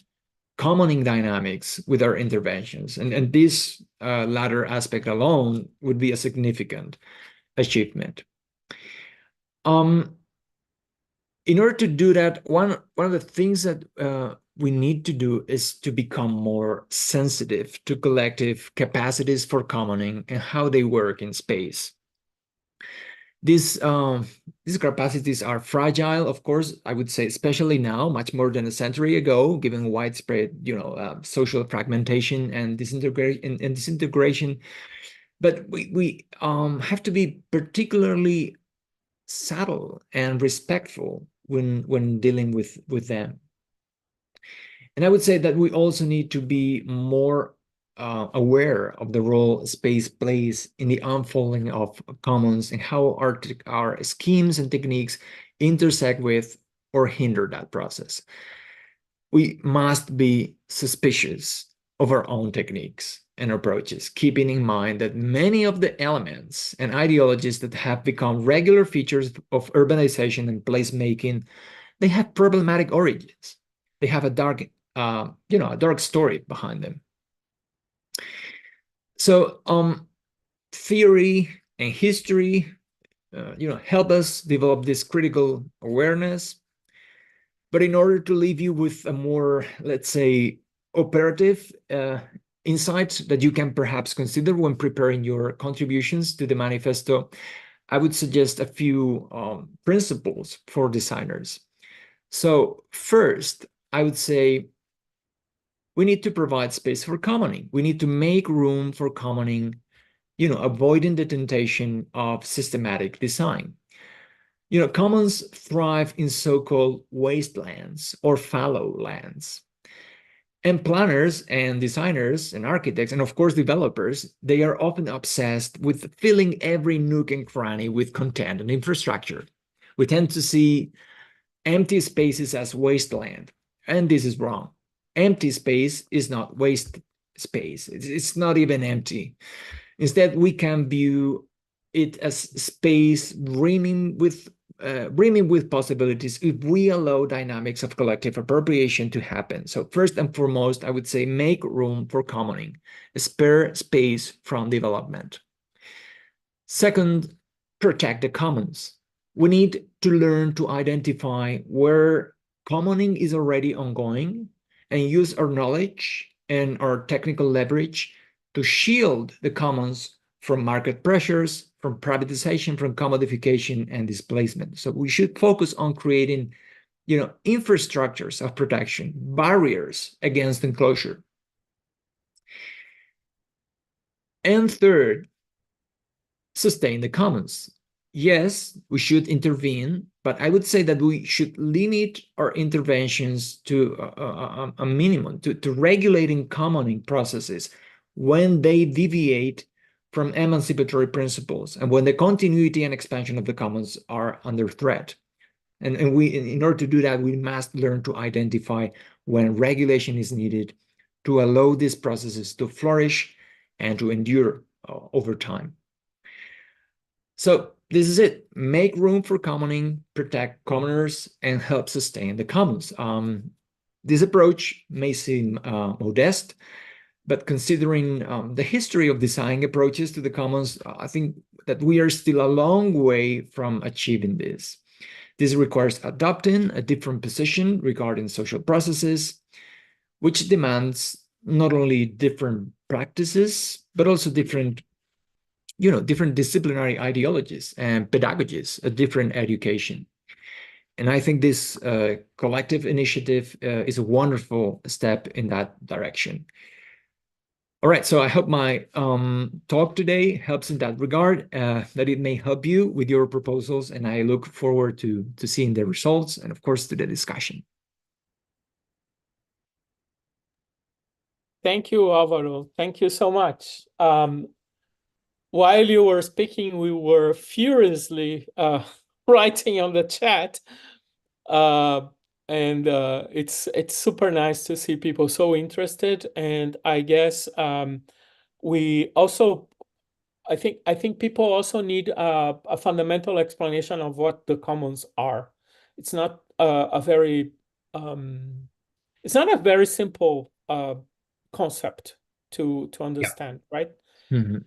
Speaker 3: commoning dynamics with our interventions. And this latter aspect alone would be a significant achievement. In order to do that, one of the things that we need to do is to become more sensitive to collective capacities for commoning and how they work in space. These capacities are fragile, of course, I would say, especially now, much more than a century ago, given widespread, social fragmentation and disintegration. But we have to be particularly subtle and respectful when dealing with them. And I would say that we also need to be more aware of the role space plays in the unfolding of commons and how our schemes and techniques intersect with or hinder that process. We must be suspicious of our own techniques and approaches, keeping in mind that many of the elements and ideologies that have become regular features of urbanization and placemaking, they have problematic origins. They have a dark, a dark story behind them. So, theory and history, help us develop this critical awareness. But in order to leave you with a more, let's say, operative insight that you can perhaps consider when preparing your contributions to the manifesto, I would suggest a few principles for designers. So first, I would say we need to provide space for commoning. We need to make room for commoning, avoiding the temptation of systematic design. Commons thrive in so-called wastelands or fallow lands. And planners and designers and architects, and of course developers, they are often obsessed with filling every nook and cranny with content and infrastructure. We tend to see empty spaces as wasteland, and this is wrong. Empty space is not waste space. It's not even empty. Instead, we can view it as space brimming with possibilities if we allow dynamics of collective appropriation to happen. So first and foremost, I would say make room for commoning, spare space from development. Second, protect the commons. We need to learn to identify where commoning is already ongoing and use our knowledge and our technical leverage to shield the commons from market pressures, from privatization, from commodification and displacement. So we should focus on creating, infrastructures of protection, barriers against enclosure. And third, sustain the commons. Yes, we should intervene, but I would say that we should limit our interventions to a minimum, to regulating commoning processes when they deviate from emancipatory principles and when the continuity and expansion of the commons are under threat. And we, in order to do that, we must learn to identify when regulation is needed to allow these processes to flourish and to endure over time. So this is it. Make room for commoning, protect commoners, and help sustain the commons. This approach may seem modest, but considering the history of design approaches to the commons, I think that we are still a long way from achieving this. This requires adopting a different position regarding social processes, which demands not only different practices, but also different disciplinary ideologies and pedagogies, a different education. And I think this collective initiative is a wonderful step in that direction. All right, so I hope my talk today helps in that regard, that it may help you with your proposals, and I look forward to seeing the results and, of course, to the discussion.
Speaker 1: Thank you, Alvaro. Thank you so much. While you were speaking, we were furiously writing on the chat, and it's super nice to see people so interested. And I guess we also, I think people also need a fundamental explanation of what the commons are. It's not a very simple concept to understand, right?
Speaker 3: Mm-hmm.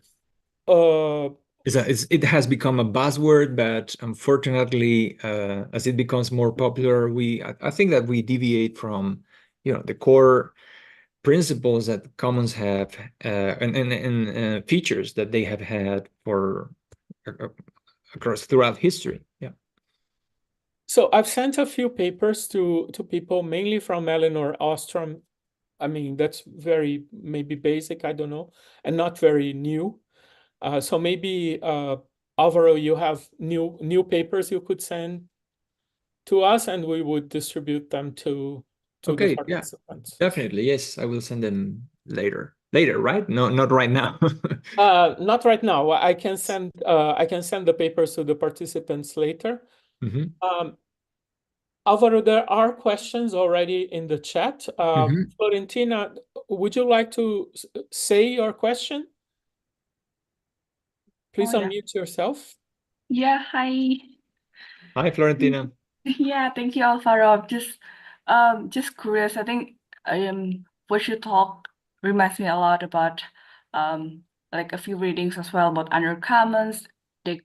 Speaker 3: It has become a buzzword, but unfortunately, as it becomes more popular, I think that we deviate from, the core principles that commons have and features that they have had for throughout history. Yeah.
Speaker 1: So I've sent a few papers to people, mainly from Eleanor Ostrom. I mean, that's very maybe basic, I don't know, and not very new. So maybe Alvaro, you have new papers you could send to us, and we would distribute them to the
Speaker 3: Okay, yeah,
Speaker 1: participants.
Speaker 3: definitely. Yes, I will send them later. Later, right? No, not right now.
Speaker 1: Not right now. I can send the papers to the participants later.
Speaker 3: Mhm.
Speaker 1: Alvaro, there are questions already in the chat.
Speaker 3: Mhm.
Speaker 1: Florentina, would you like to say your question? Please
Speaker 4: Oh, yeah.
Speaker 1: unmute yourself.
Speaker 4: Yeah, hi.
Speaker 3: Hi, Florentina.
Speaker 4: Yeah, thank you, Alvaro. Just curious. I think what you talk reminds me a lot about like a few readings as well about undercommons, the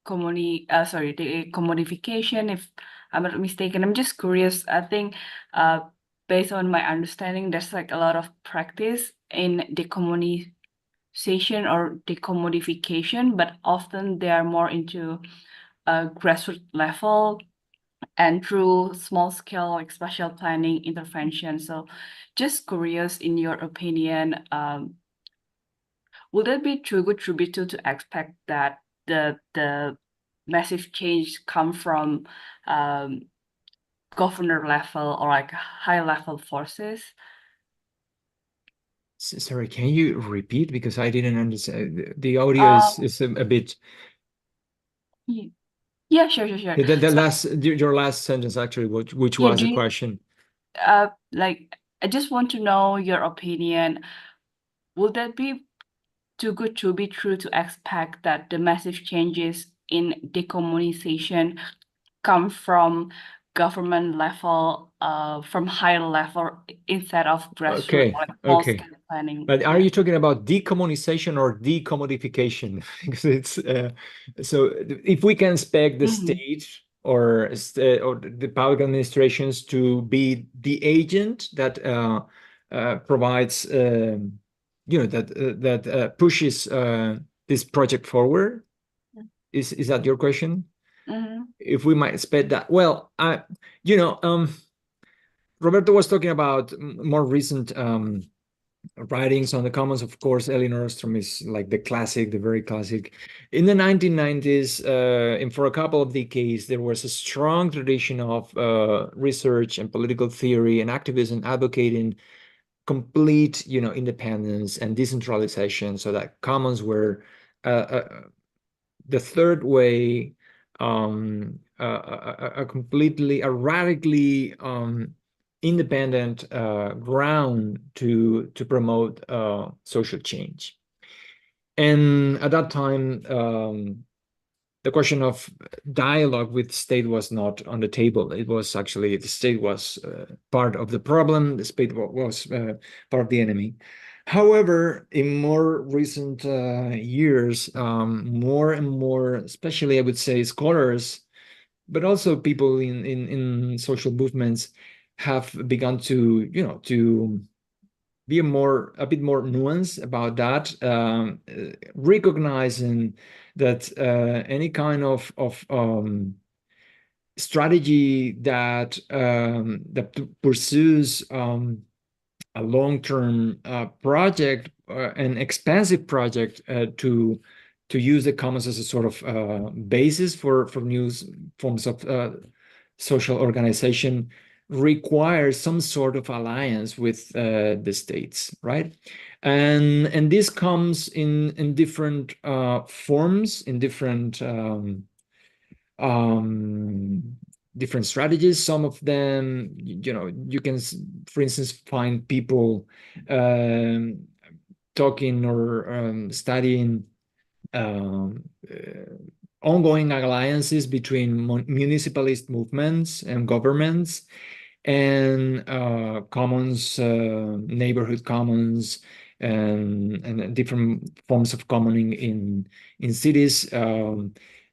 Speaker 4: the commodification, if I'm not mistaken. I'm just curious. I think based on my understanding, there's like a lot of practice in decommunization or decommodification, but often they are more into a grassroots level and through small scale like spatial planning intervention. So just curious, in your opinion, would it be too good to expect that the massive change come from governor level or like high level forces?
Speaker 3: Sorry, can you repeat? Because I didn't understand. The audio is a bit.
Speaker 4: Yeah, sure.
Speaker 3: Your last sentence actually, which
Speaker 4: Yeah,
Speaker 3: was the question.
Speaker 4: like I just want to know your opinion. Would that be too good to be true to expect that the massive changes in decommunization come from government level, from higher level instead of grassroots
Speaker 3: Okay,
Speaker 4: or small
Speaker 3: okay.
Speaker 4: scale planning?
Speaker 3: But are you talking about decommunization or decommodification? Because it's so if we can expect the state or the public administrations to be the agent that provides, that pushes this project forward. Is that your question? If we might expect that, well, Roberto was talking about more recent writings on the commons. Of course, Elinor Ostrom is like the very classic. In the 1990s, and for a couple of decades, there was a strong tradition of research and political theory and activism advocating complete, independence and decentralization, so that commons were the third way, a radically independent ground to promote social change. And at that time, the question of dialogue with state was not on the table. It was actually the state was part of the problem. The state was part of the enemy. However, in more recent years, more and more, especially I would say scholars, but also people in social movements have begun to, to be a bit more nuanced about that, recognizing that any kind of strategy that pursues a long-term project, an expansive project to use the commons as a sort of basis for new forms of social organization requires some sort of alliance with the states, right? And this comes in different forms, in different different strategies. Some of them, you can, for instance, find people talking or studying ongoing alliances between municipalist movements and governments, and commons, neighborhood commons, and different forms of commoning in cities.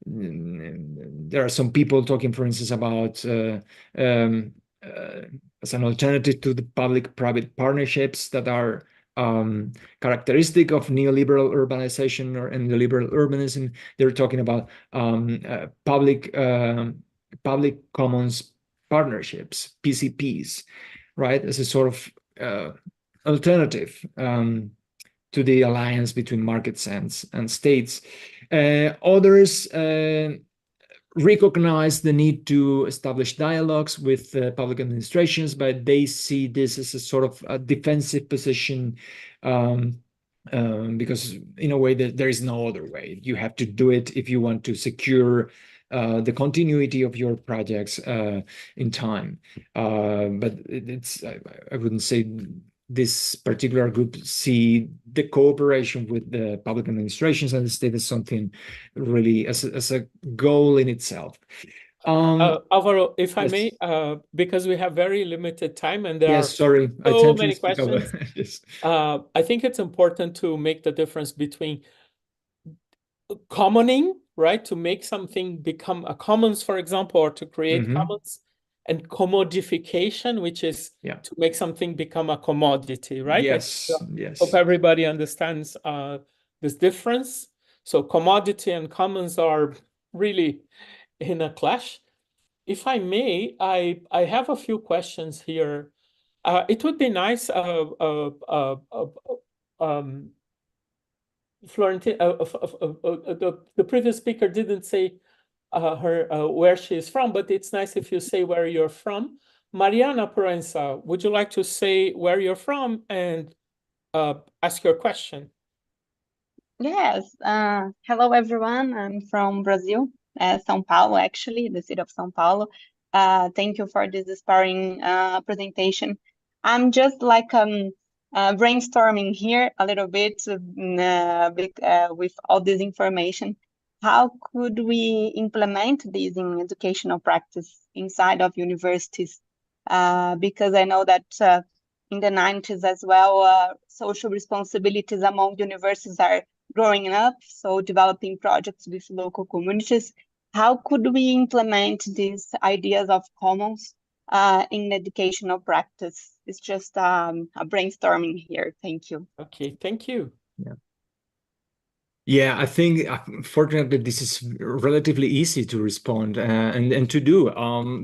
Speaker 3: There are some people talking, for instance, about as an alternative to the public-private partnerships that are characteristic of neoliberal urbanization and neoliberal urbanism. They're talking about public commons partnerships, PCPs, right, as a sort of alternative to the alliance between markets and states. Others recognize the need to establish dialogues with public administrations, but they see this as a sort of a defensive position, because in a way that there is no other way. You have to do it if you want to secure the continuity of your projects in time. But I wouldn't say this particular group see the cooperation with the public administrations and the state as something really as a goal in itself.
Speaker 1: Alvaro, if I
Speaker 3: yes.
Speaker 1: may, because we have very limited time and there are
Speaker 3: sorry,
Speaker 1: so many questions,
Speaker 3: yes.
Speaker 1: I think it's important to make the difference between commoning, right, to make something become a commons, for example, or to create commons, and commodification, which is to make something become a commodity, right?
Speaker 3: Yes, yes.
Speaker 1: Hope everybody understands this difference. So commodity and commons are really in a clash. If I may, I have a few questions here. It would be nice, Florentine, the previous speaker didn't say where she is from, but it's nice if you say where you're from. Mariana Proenza, would you like to say where you're from and ask your question?
Speaker 5: Yes. Hello, everyone. I'm from Brazil, São Paulo, actually, the city of São Paulo. Thank you for this inspiring presentation. I'm just like brainstorming here a little bit with all this information. How could we implement this in educational practice inside of universities? Because I know that in the 90s as well, social responsibilities among universities are growing up, so developing projects with local communities. How could we implement these ideas of commons in educational practice? It's just a brainstorming here. Thank you.
Speaker 1: Okay, thank you.
Speaker 3: Yeah, I think fortunately this is relatively easy to respond and to do.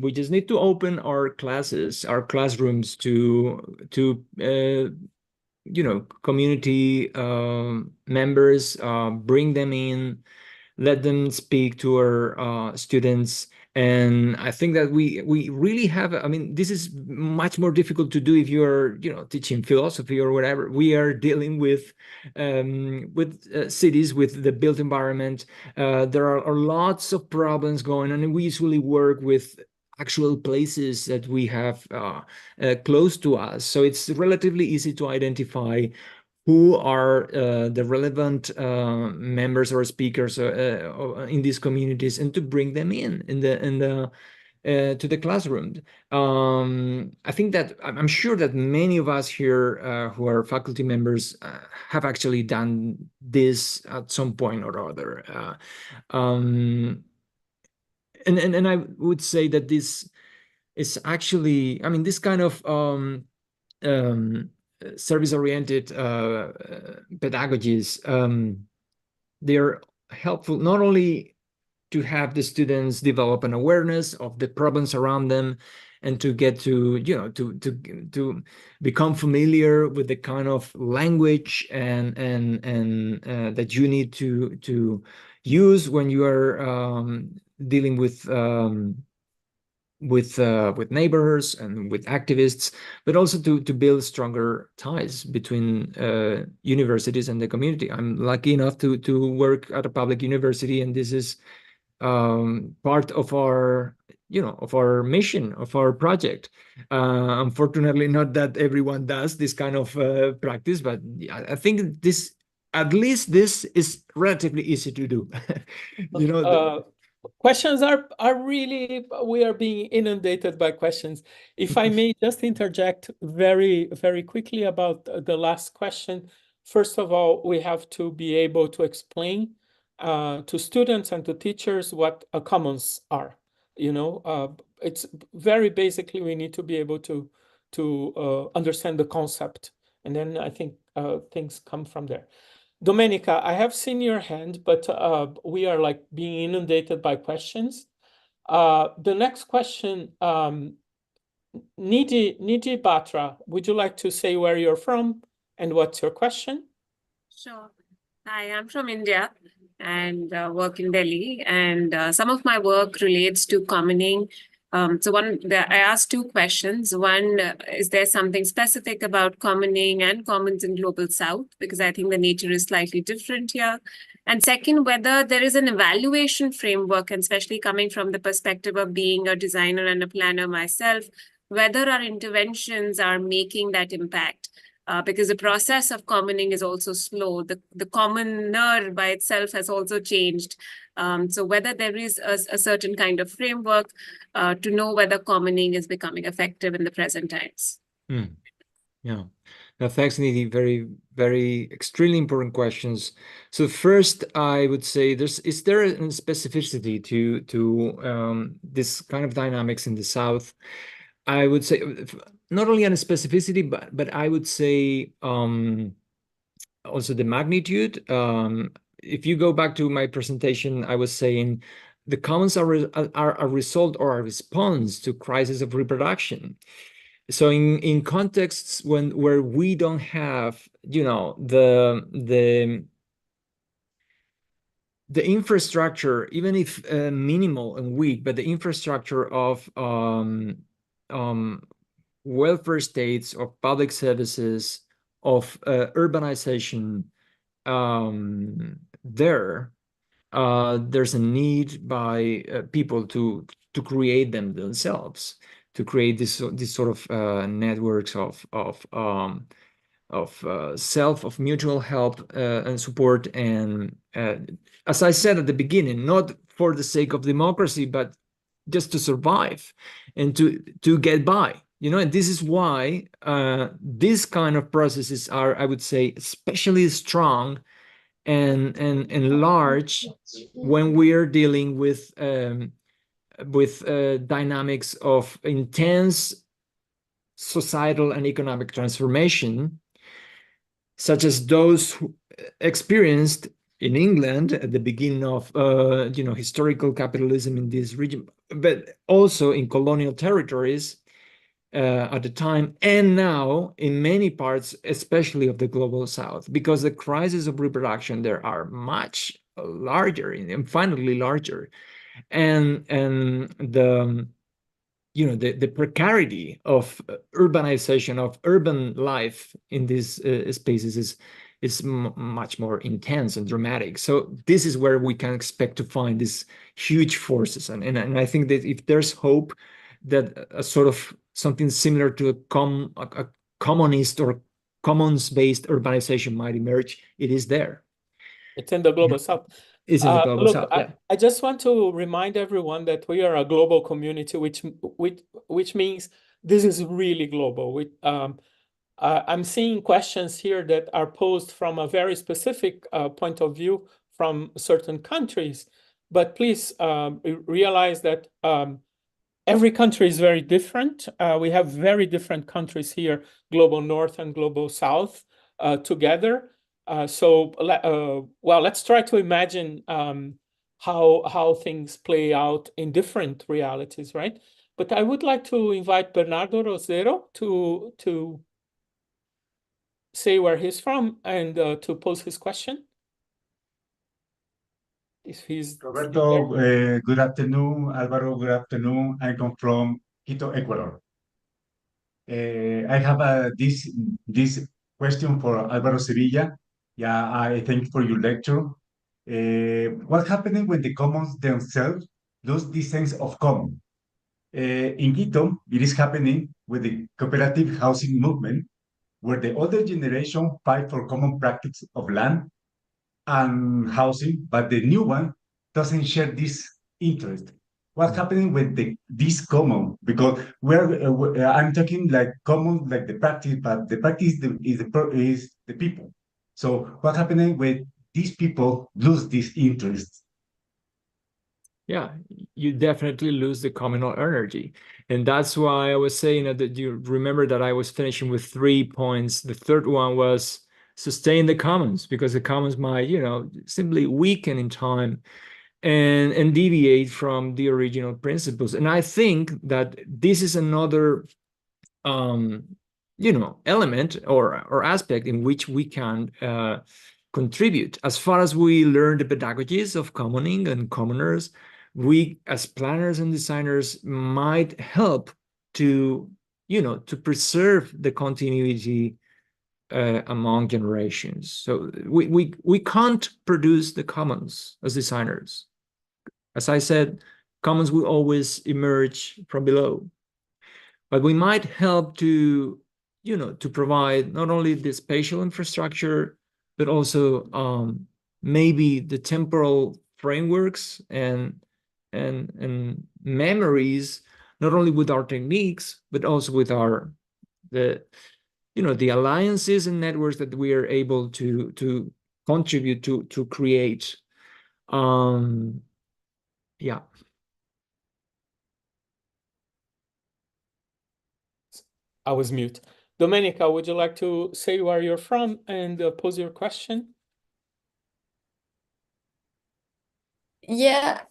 Speaker 3: We just need to open our classrooms to community members, bring them in, let them speak to our students. And I think that we really have, I mean, this is much more difficult to do if you're, teaching philosophy or whatever. We are dealing with cities, with the built environment. There are lots of problems going on, and we usually work with actual places that we have close to us. So it's relatively easy to identify who are the relevant members or speakers in these communities, and to bring them to the classroom. I think that I'm sure that many of us here who are faculty members have actually done this at some point or other. And I would say that this is actually, I mean, this kind of service-oriented pedagogies, they're helpful not only to have the students develop an awareness of the problems around them, and to get to to become familiar with the kind of language and that you need to use when you are dealing with neighbors and with activists, but also to build stronger ties between universities and the community. I'm lucky enough to work at a public university, and this is part of our mission, of our project. Unfortunately, not that everyone does this kind of practice, but I think at least this is relatively easy to do.
Speaker 1: Questions are really, we are being inundated by questions. If I may just interject very, very quickly about the last question. First of all, we have to be able to explain to students and to teachers what commons are. It's very basically, we need to be able to understand the concept, and then I think things come from there. Domenica, I have seen your hand, but we are like being inundated by questions. The next question, Nidhi Batra, would you like to say where you're from and what's your question?
Speaker 6: Sure. Hi, I'm from India. and work in Delhi. And some of my work relates to commoning. I asked two questions. One, is there something specific about commoning and commons in Global South? Because I think the nature is slightly different here. And second, whether there is an evaluation framework, and especially coming from the perspective of being a designer and a planner myself, whether our interventions are making that impact. Because the process of commoning is also slow. The commoner by itself has also changed. So whether there is a certain kind of framework to know whether commoning is becoming effective in the present times.
Speaker 3: Yeah. No, thanks, Nidhi. Very, very extremely important questions. So first, I would say is there a specificity to this kind of dynamics in the South? I would say not only on a specificity, but I would say also the magnitude. If you go back to my presentation, I was saying the commons are a result or a response to crisis of reproduction. So in contexts where we don't have, the infrastructure, even if minimal and weak, but the infrastructure of welfare states, of public services, of urbanization, there's a need by people to create them themselves, to create this sort of networks of mutual help and support. And as I said at the beginning, not for the sake of democracy, but just to survive and to get by. And this is why these kind of processes are, I would say, especially strong and large when we are dealing with dynamics of intense societal and economic transformation, such as those experienced in England at the beginning of historical capitalism in this region, but also in colonial territories at the time, and now in many parts, especially of the Global South, because the crises of reproduction there are much larger, infinitely larger, and the precarity of urbanization, of urban life in these spaces is much more intense and dramatic. So this is where we can expect to find these huge forces, and I think that if there's hope that a sort of something similar to a communist or commons-based urbanization might emerge, it is there.
Speaker 1: It's in the Global South.
Speaker 3: It's in the Global South, yeah.
Speaker 1: I just want to remind everyone that we are a global community, which means this is really global. I'm seeing questions here that are posed from a very specific point of view from certain countries, but please realize that every country is very different. We have very different countries here, Global North and Global South together. Let's try to imagine how things play out in different realities, right? But I would like to invite Bernardo Rosero to say where he's from and to pose his question. If he's
Speaker 7: Roberto, good afternoon. Alvaro, good afternoon. I come from Quito, Ecuador. I have this question for Alvaro Sevilla. Yeah, I thank you for your lecture. What's happening when the commons themselves lose this sense of common? In Quito, it is happening with the cooperative housing movement, where the older generation fight for common practice of land and housing, but the new one doesn't share this interest. What's happening with this common? Because I'm talking like common, like the practice, but the practice is the people. So what's happening with these people lose this interest?
Speaker 3: Yeah, you definitely lose the communal energy. And that's why I was saying that you remember that I was finishing with 3 points. The third one was sustain the commons, because the commons might, simply weaken in time and deviate from the original principles. And I think that this is another, element or aspect in which we can contribute. As far as we learn the pedagogies of commoning and commoners, we as planners and designers might help to, to preserve the continuity among generations. So we can't produce the commons as designers. As I said, commons will always emerge from below. But we might help to, to provide not only the spatial infrastructure, but also maybe the temporal frameworks and memories, not only with our techniques, but also with the alliances and networks that we are able to contribute to create. Yeah.
Speaker 1: I was mute. Domenica, would you like to say where you're from and pose your question?
Speaker 8: Yeah.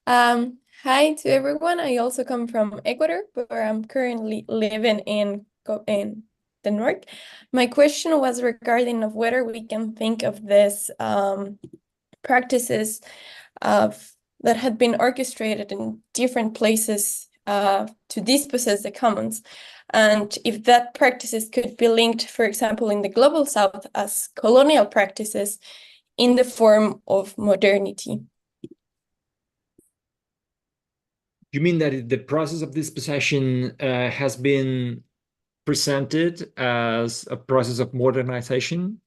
Speaker 8: Hi to everyone. I also come from Ecuador, where I'm currently living in Denmark. My question was regarding of whether we can think of this practices that had been orchestrated in different places to dispossess the commons, and if that practices could be linked, for example, in the global south as colonial practices in the form of modernity.
Speaker 3: You mean that the process of dispossession has been presented as a process of modernization?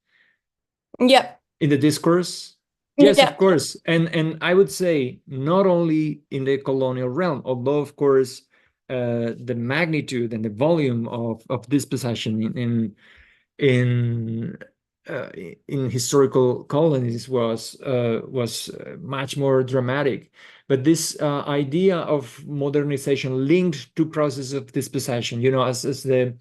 Speaker 8: Yeah.
Speaker 3: In the discourse? Yes,
Speaker 8: yeah.
Speaker 3: Of course. And I would say not only in the colonial realm, although, of course, the magnitude and the volume of dispossession in historical colonies was much more dramatic. But this idea of modernization linked to process of dispossession, as the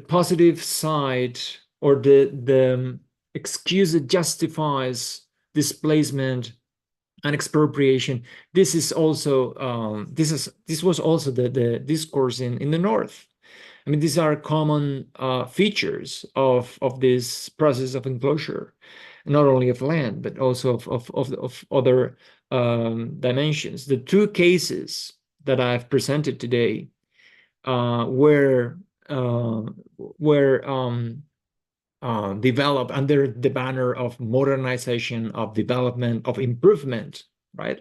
Speaker 3: positive side or the excuse that justifies displacement and expropriation. This is also this was also the discourse in the North. I mean, these are common features of this process of enclosure, not only of land, but also of other dimensions. The two cases that I've presented today were developed under the banner of modernization, of development, of improvement, right?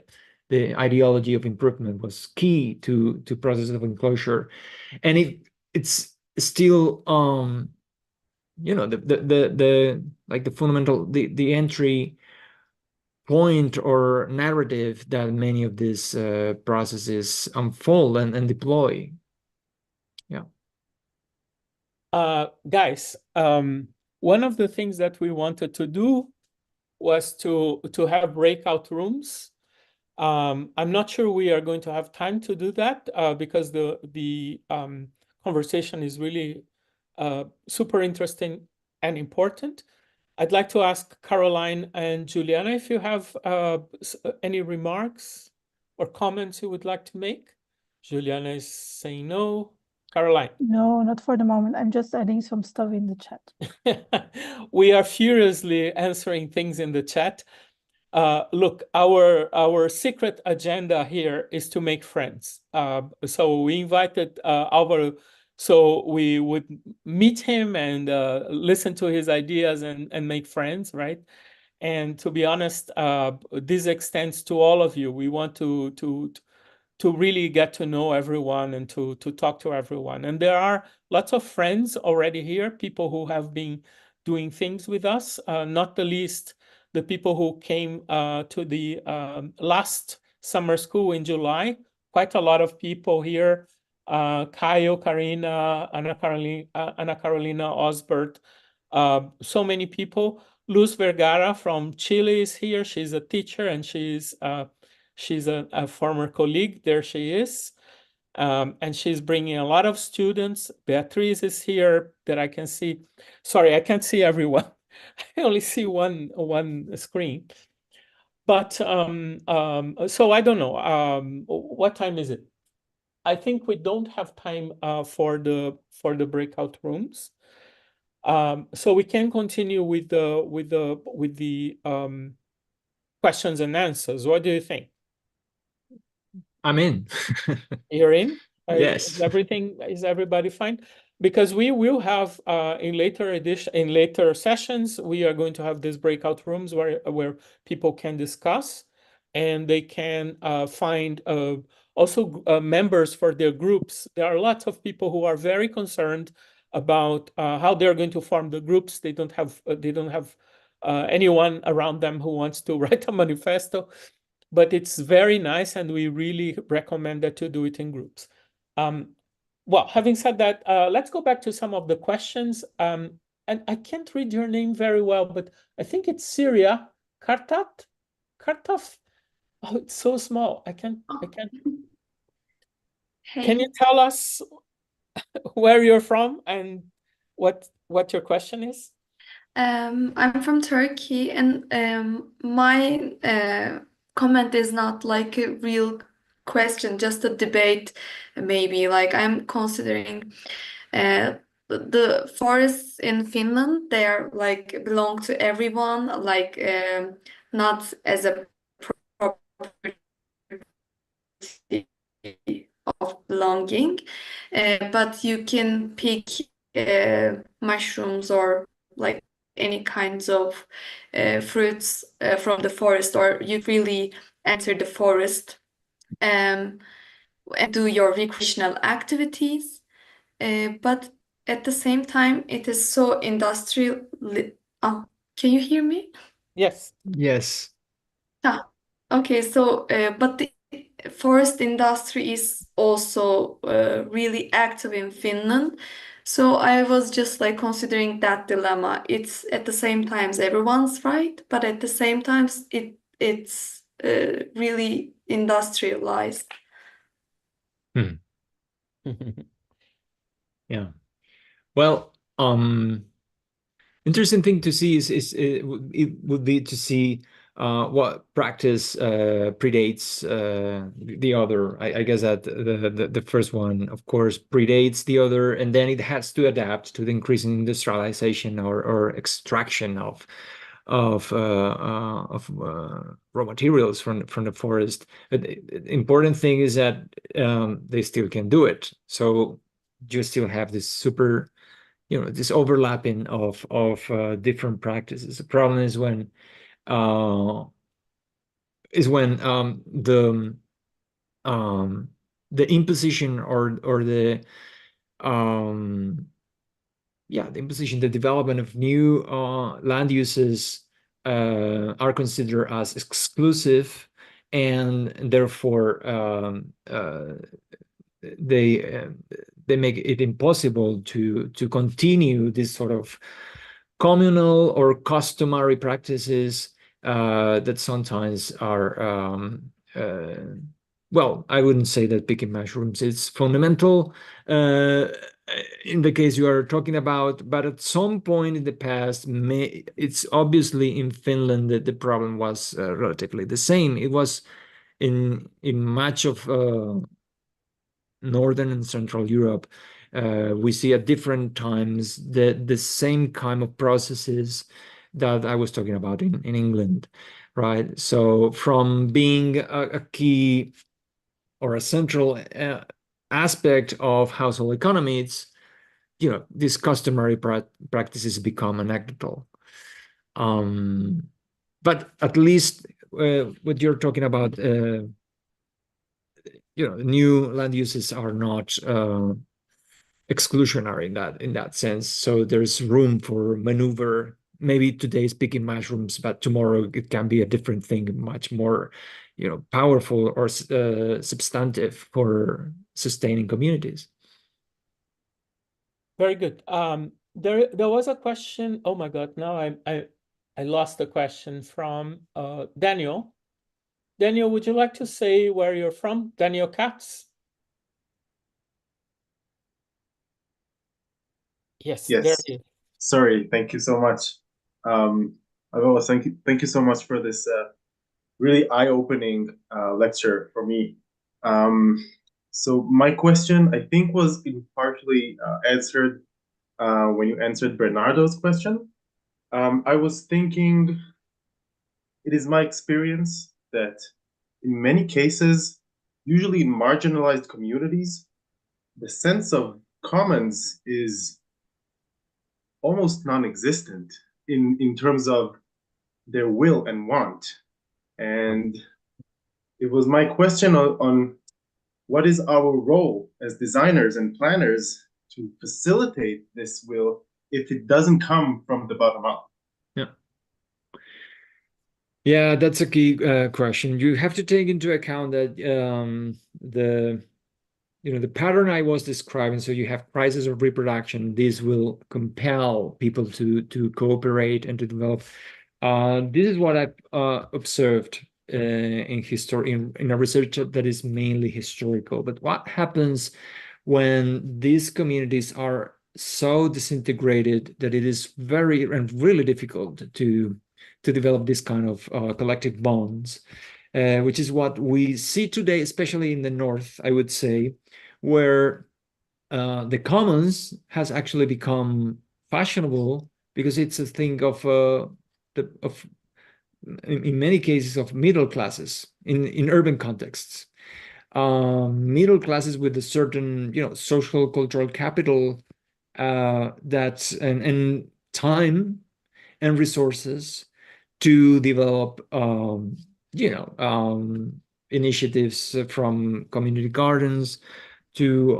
Speaker 3: The ideology of improvement was key to process of enclosure, and it's still the fundamental the entry point or narrative that many of these processes unfold and deploy. Yeah.
Speaker 1: Guys, one of the things that we wanted to do was to have breakout rooms. I'm not sure we are going to have time to do that because the conversation is really super interesting and important. I'd like to ask Caroline and Juliana if you have any remarks or comments you would like to make. Juliana is saying no. Caroline?
Speaker 2: No, not for the moment. I'm just adding some stuff in the chat.
Speaker 1: We are furiously answering things in the chat. Look, our secret agenda here is to make friends. So we invited Alvaro so we would meet him and listen to his ideas and make friends, right? And to be honest, this extends to all of you. We want to really get to know everyone and to talk to everyone. And there are lots of friends already here, people who have been doing things with us, not the least the people who came to the last summer school in July. Quite a lot of people here, Kyle, Karina, Ana Carolina, Osbert, so many people. Luz Vergara from Chile is here. She's a teacher and she's a former colleague. There she is. And she's bringing a lot of students. Beatriz is here that I can see. Sorry, I can't see everyone. I only see one screen. But so I don't know. What time is it? I think we don't have time for the breakout rooms. So we can continue with the questions and answers. What do you think?
Speaker 3: I'm in.
Speaker 1: You're in?
Speaker 3: Yes.
Speaker 1: Is everybody fine? Because we will have in later sessions, we are going to have these breakout rooms where people can discuss, and they can find also members for their groups. There are lots of people who are very concerned about how they're going to form the groups. They don't have anyone around them who wants to write a manifesto, but it's very nice, and we really recommend that you do it in groups. Well, having said that, let's go back to some of the questions. And I can't read your name very well, but I think it's Syria. Kartov? Oh, it's so small. I can't.
Speaker 9: Hey.
Speaker 1: Can you tell us where you're from and what your question is?
Speaker 9: I'm from Turkey, and my comment is not like a real question, just a debate, maybe. Like, I'm considering the forests in Finland, they are like belong to everyone, like not as a property of belonging, but you can pick mushrooms or like any kinds of fruits from the forest, or you really enter the forest and do your recreational activities. But at the same time, it is so industrial. Oh, can you hear me?
Speaker 1: Yes.
Speaker 3: Yes.
Speaker 9: Okay, so but the forest industry is also really active in Finland. So I was just like considering that dilemma. It's at the same time everyone's right, but at the same time it's really industrialized.
Speaker 3: Yeah. Well, interesting thing to see is it would be to see what practice predates the other. I guess that the first one, of course, predates the other, and then it has to adapt to the increasing industrialization or extraction of raw materials from the forest. But the important thing is that they still can do it. So you still have this super, this overlapping of different practices. The problem is when the imposition or the the development of new land uses are considered as exclusive, and therefore they make it impossible to continue this sort of communal or customary practices that sometimes are well, I wouldn't say that picking mushrooms is fundamental in the case you are talking about, but at some point in the past, it's obviously in Finland that the problem was relatively the same. It was in much of Northern and Central Europe. We see at different times the same kind of processes that I was talking about in England, right? So from being a key or a central aspect of household economy, it's, these customary practices become anecdotal. But at least what you're talking about, new land uses are not exclusionary in that sense. So there's room for maneuver. Maybe today's picking mushrooms, but tomorrow it can be a different thing, much more, powerful or substantive for sustaining communities.
Speaker 1: Very good. There was a question. Oh my God! Now I lost the question from Daniel. Daniel, would you like to say where you're from? Daniel Katz. Yes.
Speaker 10: Yes.
Speaker 1: There he is.
Speaker 10: Sorry. Thank you so much. Alvaro, thank you so much for this really eye-opening lecture for me. So my question, I think, was partly answered when you answered Bernardo's question. I was thinking, it is my experience that in many cases, usually in marginalized communities, the sense of commons is almost non-existent in terms of their will and want. And it was my question on what is our role as designers and planners to facilitate this will if it doesn't come from the bottom up?
Speaker 3: Yeah, that's a key question. You have to take into account that the pattern I was describing. So you have crisis of reproduction. This will compel people to cooperate and to develop. This is what I've observed in a research that is mainly historical. But what happens when these communities are so disintegrated that it is very and really difficult to develop this kind of collective bonds, which is what we see today, especially in the North, I would say, where the commons has actually become fashionable because it's a thing of in many cases of middle classes in urban contexts, middle classes with a certain social cultural capital that's and time and resources to develop initiatives from community gardens to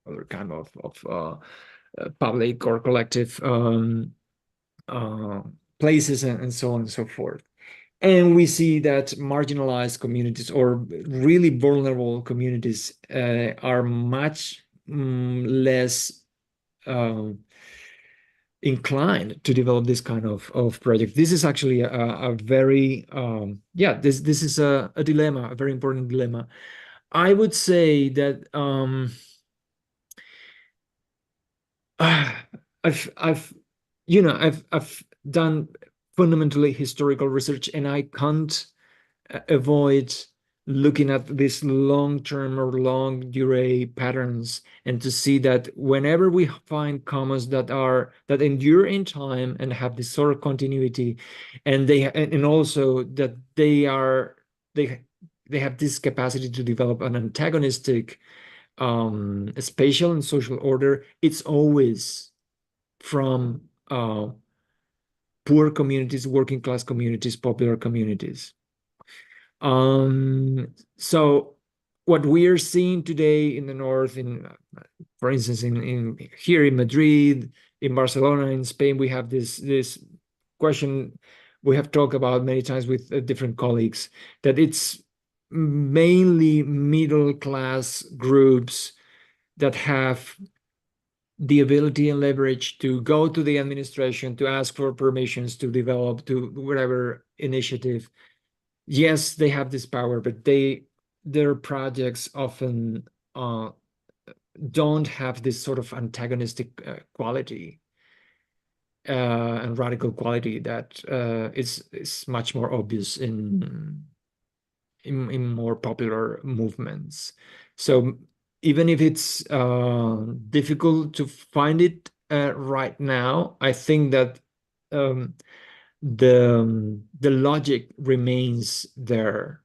Speaker 3: other kind of public or collective places and so on and so forth. And we see that marginalized communities or really vulnerable communities are much less inclined to develop this kind of project. This is actually a very this is a dilemma, a very important dilemma. I would say that I've done fundamentally historical research, and I can't avoid looking at these long-term or long-durée patterns, and to see that whenever we find commons that endure in time and have this sort of continuity, and also that they have this capacity to develop an antagonistic spatial and social order, it's always from poor communities, working class communities, popular communities. So what we are seeing today in the North, for instance, here in Madrid, in Barcelona, in Spain, we have this question we have talked about many times with different colleagues, that it's mainly middle class groups that have the ability and leverage to go to the administration, to ask for permissions, to develop, to whatever initiative. Yes, they have this power, but their projects often don't have this sort of antagonistic quality and radical quality that is much more obvious in more popular movements. So even if it's difficult to find it right now, I think that the logic remains there.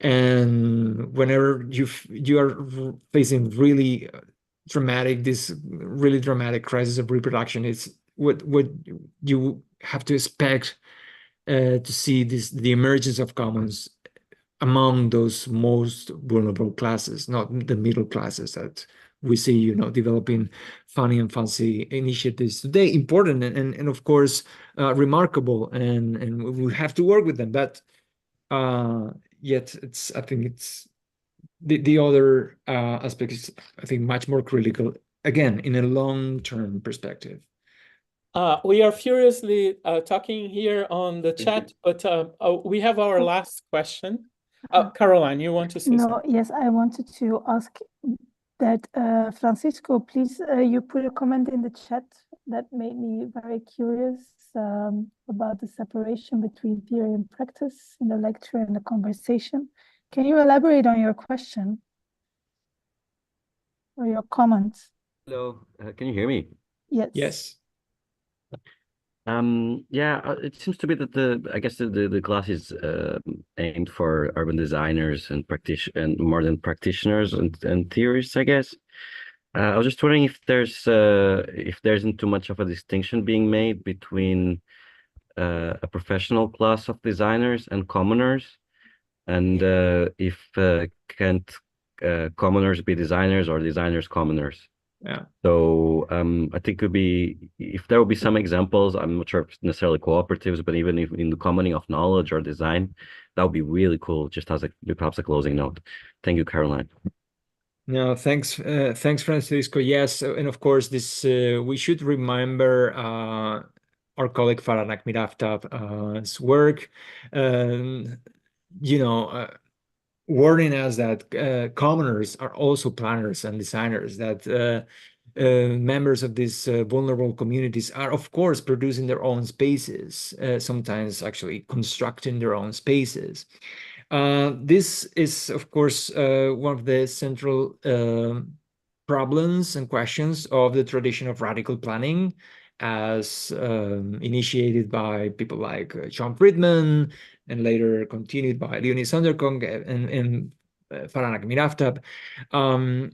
Speaker 3: And whenever you are facing really dramatic crisis of reproduction, it's what you have to expect to see the emergence of commons among those most vulnerable classes, not the middle classes that we see, developing funny and fancy initiatives today, important and of course remarkable, and we have to work with them. But yet, I think it's the other aspect is, I think, much more critical. Again, in a long-term perspective.
Speaker 1: We are furiously talking here on the chat, but we have our last question. Caroline, you want to say something?
Speaker 2: Yes, I wanted to ask that, Francisco, please, you put a comment in the chat that made me very curious about the separation between theory and practice in the lecture and the conversation. Can you elaborate on your question or your comments?
Speaker 11: Hello, can you hear me?
Speaker 2: Yes.
Speaker 3: Yes.
Speaker 11: Yeah, it seems to be that the class is aimed for urban designers and modern practitioners and theorists, I guess. I was just wondering if there isn't too much of a distinction being made between a professional class of designers and commoners, and if can't commoners be designers or designers commoners?
Speaker 3: Yeah.
Speaker 11: So I think it would be, if there will be some examples, I'm not sure if it's necessarily cooperatives, but even if in the commoning of knowledge or design, that would be really cool, just as perhaps a closing note. Thank you, Caroline.
Speaker 3: No, thanks, Francisco. Yes, and of course, this we should remember our colleague Farah Nakhmirav's work. Warning us that commoners are also planners and designers, that members of these vulnerable communities are, of course, producing their own spaces, sometimes actually constructing their own spaces. This is, of course, one of the central problems and questions of the tradition of radical planning, as initiated by people like John Friedman, and later continued by Leonie Sonderkong and Farah Nakhmiravtab,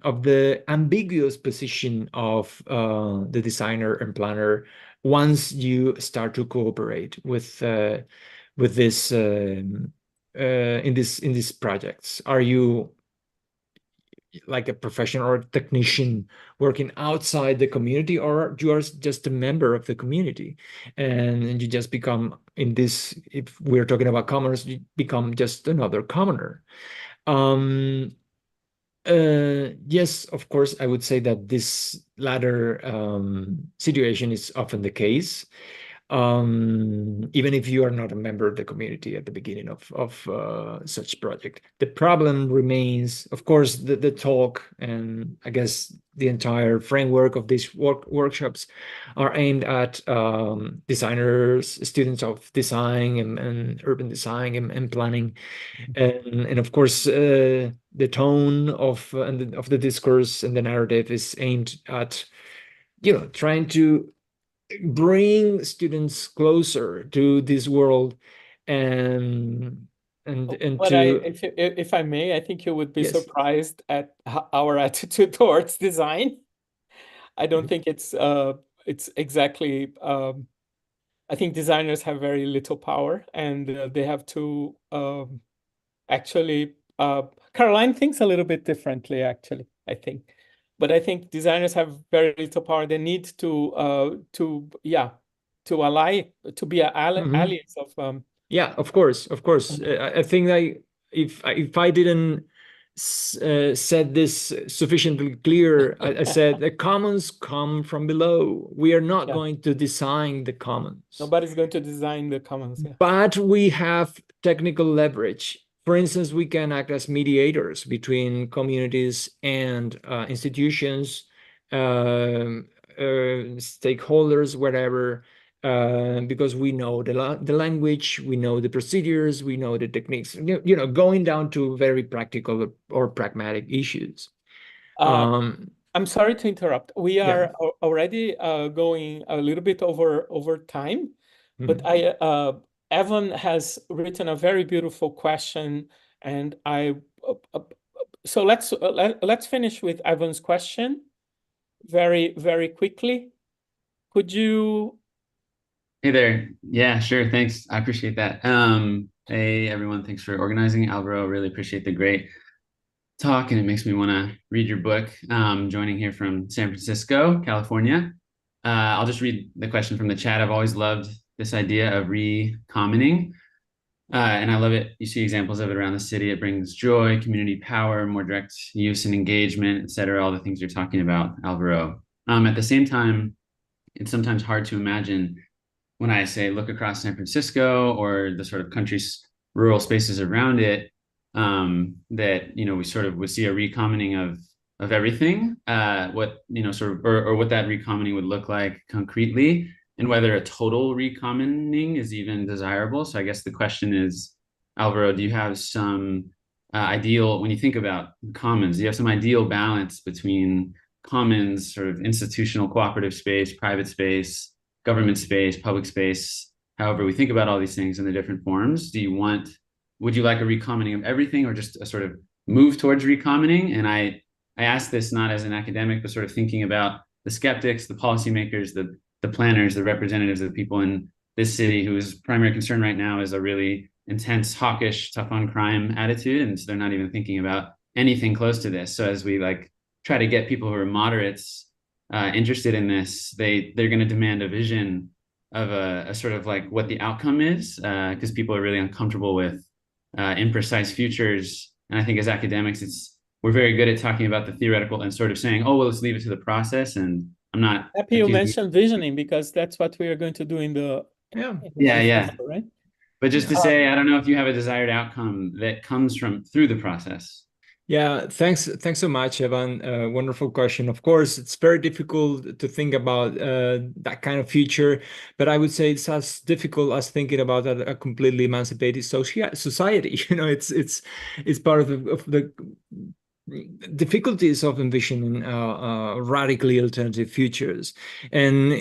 Speaker 3: of the ambiguous position of the designer and planner once you start to cooperate with this in these projects. Are you like a professional or a technician working outside the community, or you are just a member of the community, and you just become, in this, if we're talking about commoners, you become just another commoner? Yes, of course, I would say that this latter situation is often the case, even if you are not a member of the community at the beginning of such project. The problem remains, of course, the talk, and I guess the entire framework of these workshops are aimed at designers, students of design and urban design and planning, and of course the tone of the discourse and the narrative is aimed at trying to bring students closer to this world, and
Speaker 1: But
Speaker 3: to
Speaker 1: if I may, I think you would be
Speaker 3: Yes.
Speaker 1: surprised at our attitude towards design. I don't think it's exactly. I think designers have very little power, and they have to actually. Caroline thinks a little bit differently, actually, I think. But I think designers have very little power. They need to be allies of
Speaker 3: Yeah, of course. I think that if I didn't said this sufficiently clear, I said the commons come from below. We are not going to design the commons.
Speaker 1: Nobody's going to design the commons. Yeah.
Speaker 3: But we have technical leverage. For instance, we can act as mediators between communities and institutions, stakeholders, whatever, because we know the language, we know the procedures, we know the techniques, going down to very practical or pragmatic issues.
Speaker 1: I'm sorry to interrupt. We are already going a little bit over time, but Evan has written a very beautiful question, and so let's finish with Evan's question very, very quickly. Could you?
Speaker 12: Hey there. Yeah, sure. Thanks. I appreciate that. Hey everyone, thanks for organizing. Alvaro, really appreciate the great talk, and it makes me want to read your book. Joining here from San Francisco, California. I'll just read the question from the chat. I've always loved this idea of recommoning, and I love it. You see examples of it around the city. It brings joy, community power, more direct use and engagement, et cetera, all the things you're talking about, Alvaro. At the same time, it's sometimes hard to imagine when I say look across San Francisco or the sort of country's rural spaces around it, that we sort of would see a recommoning of everything, what what that recommoning would look like concretely, and whether a total recommoning is even desirable. So I guess the question is, Alvaro, do you have some ideal, when you think about commons, do you have some ideal balance between commons, sort of institutional cooperative space, private space, government space, public space, however we think about all these things in the different forms. Would you like a recommoning of everything or just a sort of move towards recommoning? And I ask this not as an academic, but sort of thinking about the skeptics, the policymakers, the planners, the representatives of the people in this city whose primary concern right now is a really intense, hawkish, tough on crime attitude. And so they're not even thinking about anything close to this. So as we like try to get people who are moderates interested in this, they're going to demand a vision of a sort of like what the outcome is, because people are really uncomfortable with imprecise futures. And I think as academics, we're very good at talking about the theoretical and sort of saying, oh, well, let's leave it to the process. And I'm not
Speaker 1: happy you mentioned visioning, because that's what we are going to do in the right?
Speaker 12: But just to say, I don't know if you have a desired outcome that comes through the process.
Speaker 3: Yeah, thanks so much, Evan. Wonderful question. Of course, it's very difficult to think about that kind of future, but I would say it's as difficult as thinking about a completely emancipated society. You know, it's part of the difficulties of envisioning radically alternative futures, and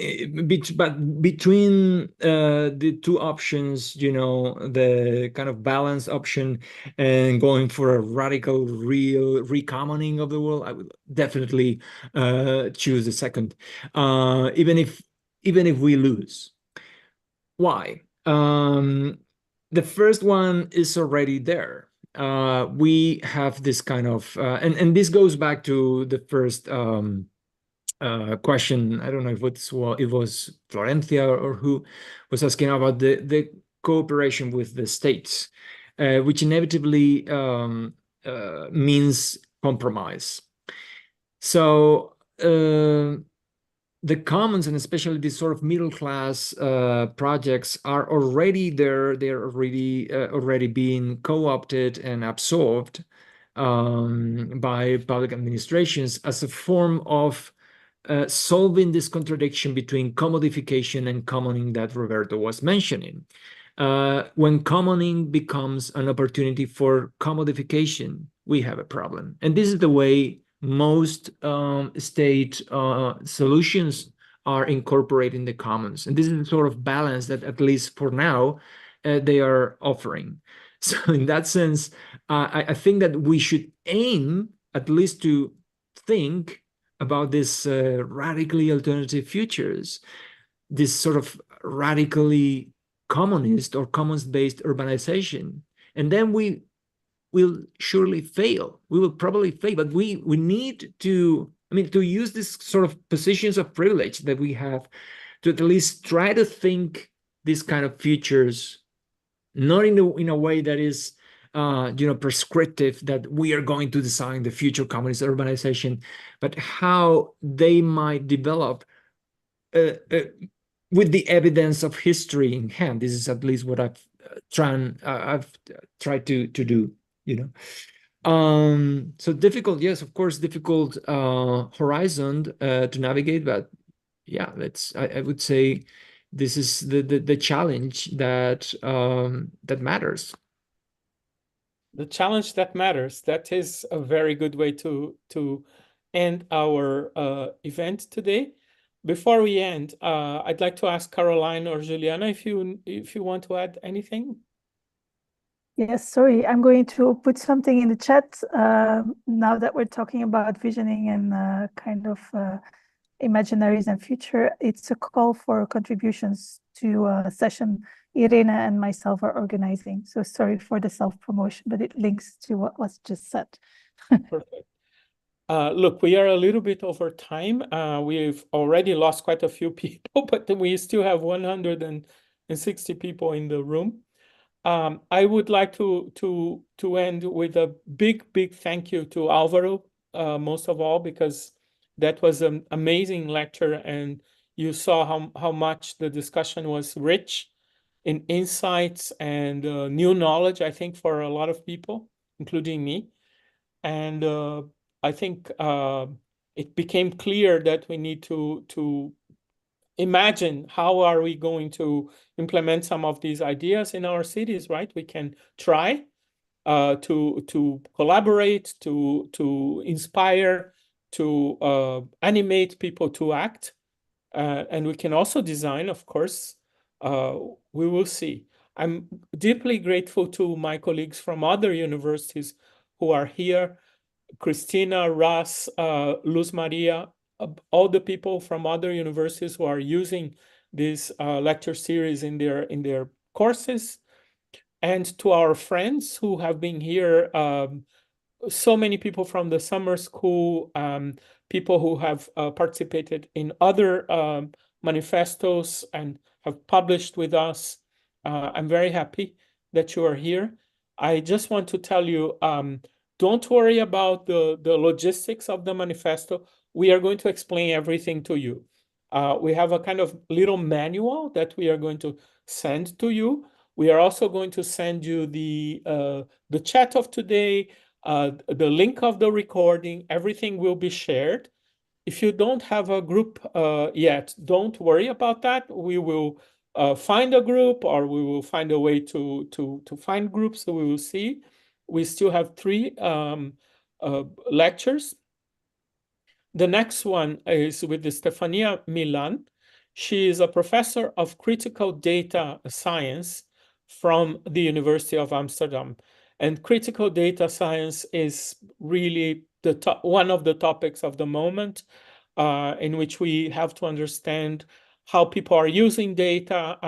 Speaker 3: but between the two options, you know, the kind of balanced option and going for a radical real recommoning of the world, I would definitely choose the second, even if we lose. Why? The first one is already there. We have this kind of, and this goes back to the first question. I don't know if it was Florencia or who was asking about the cooperation with the states, which inevitably means compromise. So the commons, and especially these sort of middle class projects, are already there. They're already being co-opted and absorbed by public administrations as a form of solving this contradiction between commodification and commoning that Roberto was mentioning. When commoning becomes an opportunity for commodification, we have a problem. And this is the way most state solutions are incorporating the commons. And this is the sort of balance that, at least for now, they are offering. So in that sense, I think that we should aim at least to think about this radically alternative futures, this sort of radically communist or commons-based urbanization. And then we will surely fail. We will probably fail, but we need to, to use this sort of positions of privilege that we have to at least try to think these kind of futures, not in a way that is, prescriptive, that we are going to design the future communist urbanization, but how they might develop with the evidence of history in hand. This is at least what I've tried to do. So difficult, yes, of course, difficult horizon to navigate, but yeah, I would say this is the challenge that matters.
Speaker 1: The challenge that matters. That is a very good way to end our event today. Before we end, I'd like to ask Caroline or Juliana if you want to add anything.
Speaker 2: Yes, sorry, I'm going to put something in the chat now that we're talking about visioning and kind of imaginaries and future. It's a call for contributions to a session Irene and myself are organizing. So sorry for the self-promotion, but it links to what was just said.
Speaker 1: Perfect. Look, we are a little bit over time. We've already lost quite a few people, but we still have 160 people in the room. I would like to end with a big thank you to Alvaro, most of all, because that was an amazing lecture, and you saw how much the discussion was rich in insights and new knowledge, I think, for a lot of people, including me. And I think it became clear that we need to imagine how are we going to implement some of these ideas in our cities, right? We can try to collaborate, to inspire, to animate people to act. And we can also design, of course. We will see. I'm deeply grateful to my colleagues from other universities who are here. Christina, Russ, Luz Maria, all the people from other universities who are using this lecture series in their courses. And to our friends who have been here, so many people from the summer school, people who have participated in other manifestos and have published with us. I'm very happy that you are here. I just want to tell you, don't worry about the logistics of the manifesto. We are going to explain everything to you. We have a kind of little manual that we are going to send to you. We are also going to send you the chat of today, the link of the recording. Everything will be shared. If you don't have a group yet, don't worry about that. We will find a group, or we will find a way to find groups. So we will see. We still have 3 lectures. The next one is with Stefania Milan. She is a professor of critical data science from the University of Amsterdam. And critical data science is really one of the topics of the moment, in which we have to understand how people are using data,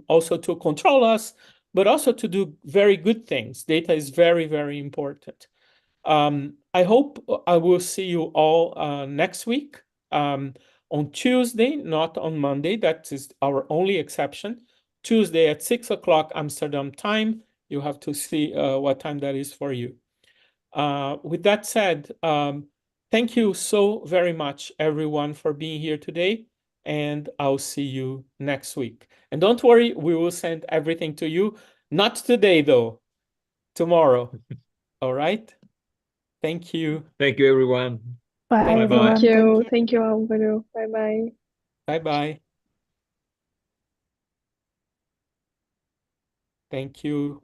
Speaker 1: also to control us, but also to do very good things. Data is very, very important. I hope I will see you all next week on Tuesday, not on Monday. That is our only exception. Tuesday at 6 o'clock Amsterdam time. You have to see what time that is for you. With that said, thank you so very much, everyone, for being here today. And I'll see you next week. And don't worry, we will send everything to you. Not today, though. Tomorrow. All right? Thank you.
Speaker 3: Thank you, everyone.
Speaker 2: Bye,
Speaker 3: Bye-bye.
Speaker 2: everyone.
Speaker 13: Thank you. Thank you, Álvaro. Bye-bye.
Speaker 1: Bye-bye. Thank you.